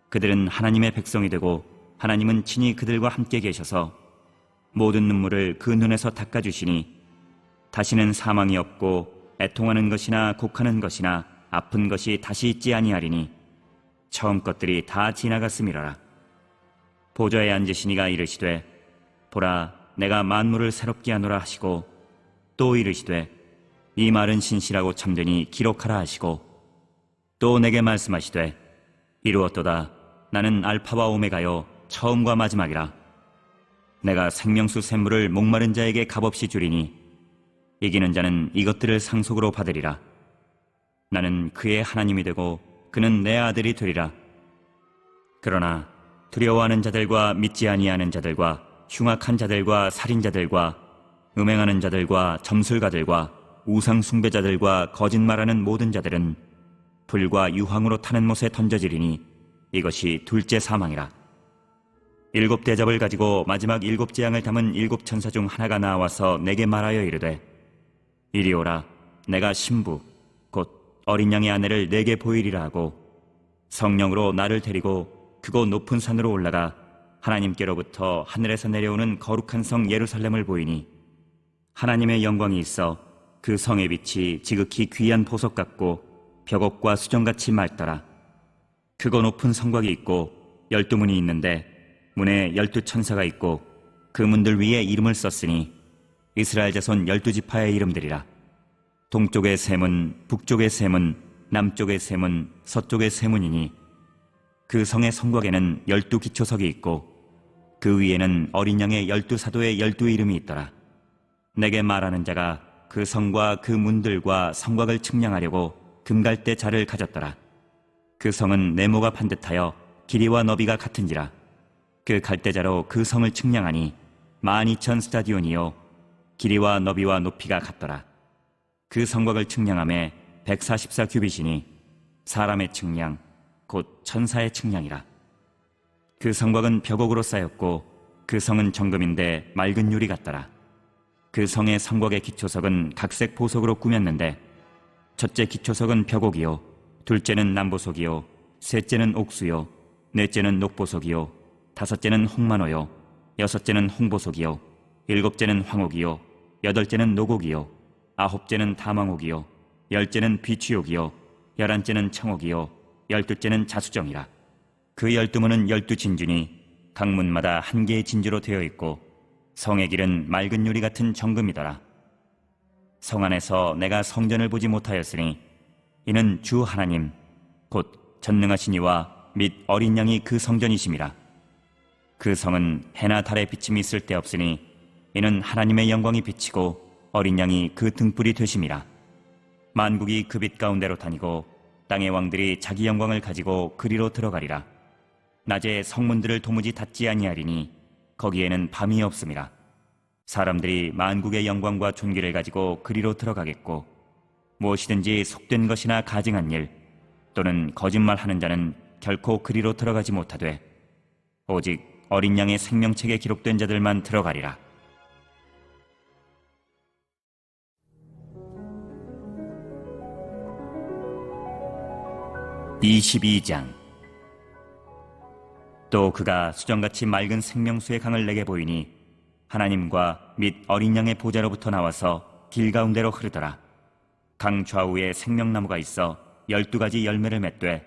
그들은 하나님의 백성이 되고 하나님은 친히 그들과 함께 계셔서 모든 눈물을 그 눈에서 닦아주시니 다시는 사망이 없고 애통하는 것이나 곡하는 것이나 아픈 것이 다시 있지 아니하리니 처음 것들이 다 지나갔음이로라. 보좌에 앉으신 이가 이르시되 보라, 내가 만물을 새롭게 하노라 하시고 또 이르시되 이 말은 신실하고 참되니 기록하라 하시고 또 내게 말씀하시되 이루었도다. 나는 알파와 오메가요 처음과 마지막이라. 내가 생명수 샘물을 목마른 자에게 값없이 주리니 이기는 자는 이것들을 상속으로 받으리라. 나는 그의 하나님이 되고 그는 내 아들이 되리라. 그러나 두려워하는 자들과 믿지 아니하는 자들과 흉악한 자들과 살인자들과 음행하는 자들과 점술가들과 우상 숭배자들과 거짓말하는 모든 자들은 불과 유황으로 타는 못에 던져지리니 이것이 둘째 사망이라. 7 대접을 가지고 마지막 7 재앙을 담은 7 천사 중 하나가 나와서 내게 말하여 이르되 이리 오라. 내가 신부 곧 어린 양의 아내를 내게 보이리라 하고 성령으로 나를 데리고 크고 높은 산으로 올라가 하나님께로부터 하늘에서 내려오는 거룩한 성 예루살렘을 보이니 하나님의 영광이 있어 그 성의 빛이 지극히 귀한 보석 같고 벽옥과 수정같이 맑더라. 크고 높은 성곽이 있고 12문이 있는데 문에 12 천사가 있고 그 문들 위에 이름을 썼으니 이스라엘 자손 12지파의 이름들이라. 동쪽의 세 문, 북쪽의 세 문, 남쪽의 세 문, 서쪽의 세 문이니 그 성의 성곽에는 12 기초석이 있고 그 위에는 어린 양의 12 사도의 12 이름이 있더라. 내게 말하는 자가 그 성과 그 문들과 성곽을 측량하려고 금갈대 자를 가졌더라. 그 성은 네모가 반듯하여 길이와 너비가 같은지라. 그 갈대자로 그 성을 측량하니 12,000 스타디온이요 길이와 너비와 높이가 같더라. 그 성곽을 측량함에 144 규빗이니 사람의 측량 곧 천사의 측량이라. 그 성곽은 벽옥으로 쌓였고 그 성은 정금인데 맑은 유리 같더라. 그 성의 성곽의 기초석은 각색 보석으로 꾸몄는데 첫째 기초석은 벽옥이요 둘째는 남보석이요 셋째는 옥수요 넷째는 녹보석이요 다섯째는 홍만호요 여섯째는 홍보석이요 일곱째는 황옥이요 여덟째는 노곡이요 아홉째는 다망옥이요 열째는 비취옥이요 11째는 청옥이요 12째는 자수정이라. 그 12문은 12 진주니 각 문마다 한 개의 진주로 되어 있고 성의 길은 맑은 유리 같은 정금이더라. 성 안에서 내가 성전을 보지 못하였으니 이는 주 하나님 곧 전능하신 이와 및 어린 양이 그 성전이심이라. 그 성은 해나 달의 비침이 쓸데없으니 이는 하나님의 영광이 비치고 어린 양이 그 등불이 되심이라. 만국이 그 빛 가운데로 다니고 땅의 왕들이 자기 영광을 가지고 그리로 들어가리라. 낮에 성문들을 도무지 닫지 아니하리니 거기에는 밤이 없음이라. 사람들이 만국의 영광과 존귀를 가지고 그리로 들어가겠고 무엇이든지 속된 것이나 가증한 일 또는 거짓말하는 자는 결코 그리로 들어가지 못하되 오직 어린 양의 생명책에 기록된 자들만 들어가리라. 22장. 또 그가 수정같이 맑은 생명수의 강을 내게 보이니 하나님과 및 어린 양의 보좌로부터 나와서 길 가운데로 흐르더라. 강 좌우에 생명나무가 있어 12가지 열매를 맺되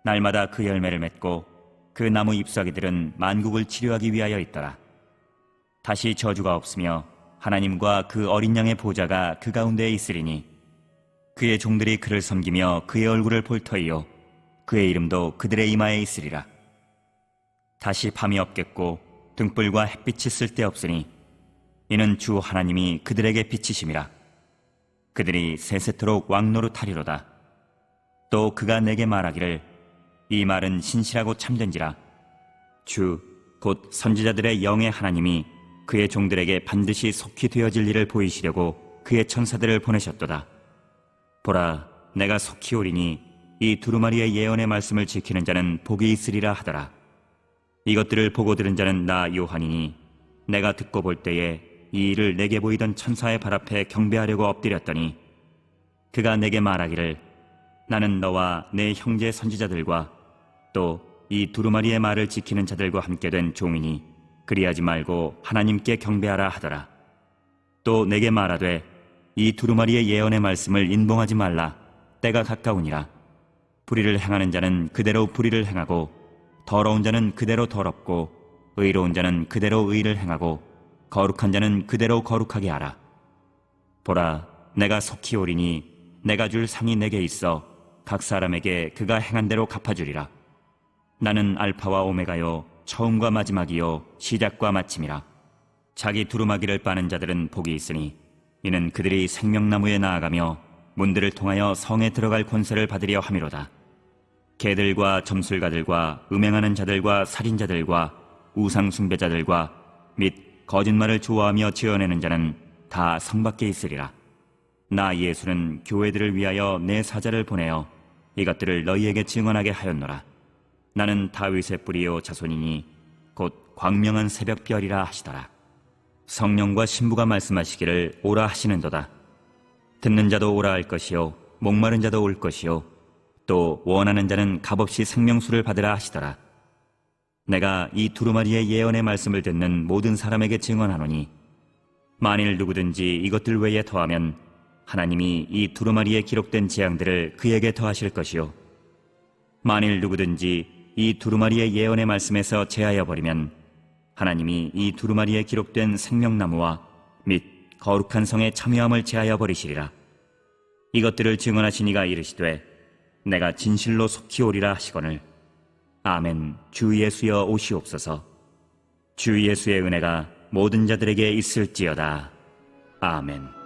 날마다 그 열매를 맺고 그 나무 잎사귀들은 만국을 치료하기 위하여 있더라. 다시 저주가 없으며 하나님과 그 어린 양의 보좌가 그 가운데에 있으리니 그의 종들이 그를 섬기며 그의 얼굴을 볼 터이요 그의 이름도 그들의 이마에 있으리라. 다시 밤이 없겠고 등불과 햇빛이 쓸데없으니 이는 주 하나님이 그들에게 빛이심이라. 그들이 세세토록 왕노릇하리로다. 또 그가 내게 말하기를 이 말은 신실하고 참된지라. 주 곧 선지자들의 영의 하나님이 그의 종들에게 반드시 속히 되어질 일을 보이시려고 그의 천사들을 보내셨도다. 보라, 내가 속히 오리니 이 두루마리의 예언의 말씀을 지키는 자는 복이 있으리라 하더라. 이것들을 보고 들은 자는 나 요한이니 내가 듣고 볼 때에 이 일을 내게 보이던 천사의 발 앞에 경배하려고 엎드렸더니 그가 내게 말하기를 나는 너와 내 형제 선지자들과 또 이 두루마리의 말을 지키는 자들과 함께 된 종이니 그리하지 말고 하나님께 경배하라 하더라. 또 내게 말하되 이 두루마리의 예언의 말씀을 인봉하지 말라. 때가 가까우니라. 불의를 행하는 자는 그대로 불의를 행하고 더러운 자는 그대로 더럽고 의로운 자는 그대로 의를 행하고 거룩한 자는 그대로 거룩하게 하라. 보라, 내가 속히 오리니 내가 줄 상이 내게 있어 각 사람에게 그가 행한 대로 갚아주리라. 나는 알파와 오메가요 처음과 마지막이요 시작과 마침이라. 자기 두루마기를 빠는 자들은 복이 있으니 이는 그들이 생명나무에 나아가며 문들을 통하여 성에 들어갈 권세를 받으려 함이로다. 개들과 점술가들과 음행하는 자들과 살인자들과 우상 숭배자들과 및 거짓말을 좋아하며 지어내는 자는 다 성 밖에 있으리라. 나 예수는 교회들을 위하여 내 사자를 보내어 이것들을 너희에게 증언하게 하였노라. 나는 다윗의 뿌리요 자손이니 곧 광명한 새벽별이라 하시더라. 성령과 신부가 말씀하시기를 오라 하시는도다. 듣는 자도 오라 할 것이요 목마른 자도 올 것이요 또 원하는 자는 값없이 생명수를 받으라 하시더라. 내가 이 두루마리의 예언의 말씀을 듣는 모든 사람에게 증언하노니 만일 누구든지 이것들 외에 더하면 하나님이 이 두루마리에 기록된 재앙들을 그에게 더하실 것이요 만일 누구든지 이 두루마리의 예언의 말씀에서 제하여 버리면 하나님이 이 두루마리에 기록된 생명나무와 및 거룩한 성의 참여함을 제하여 버리시리라. 이것들을 증언하신 이가 이르시되 내가 진실로 속히 오리라 하시거늘 아멘. 주 예수여 오시옵소서. 주 예수의 은혜가 모든 자들에게 있을지어다. 아멘.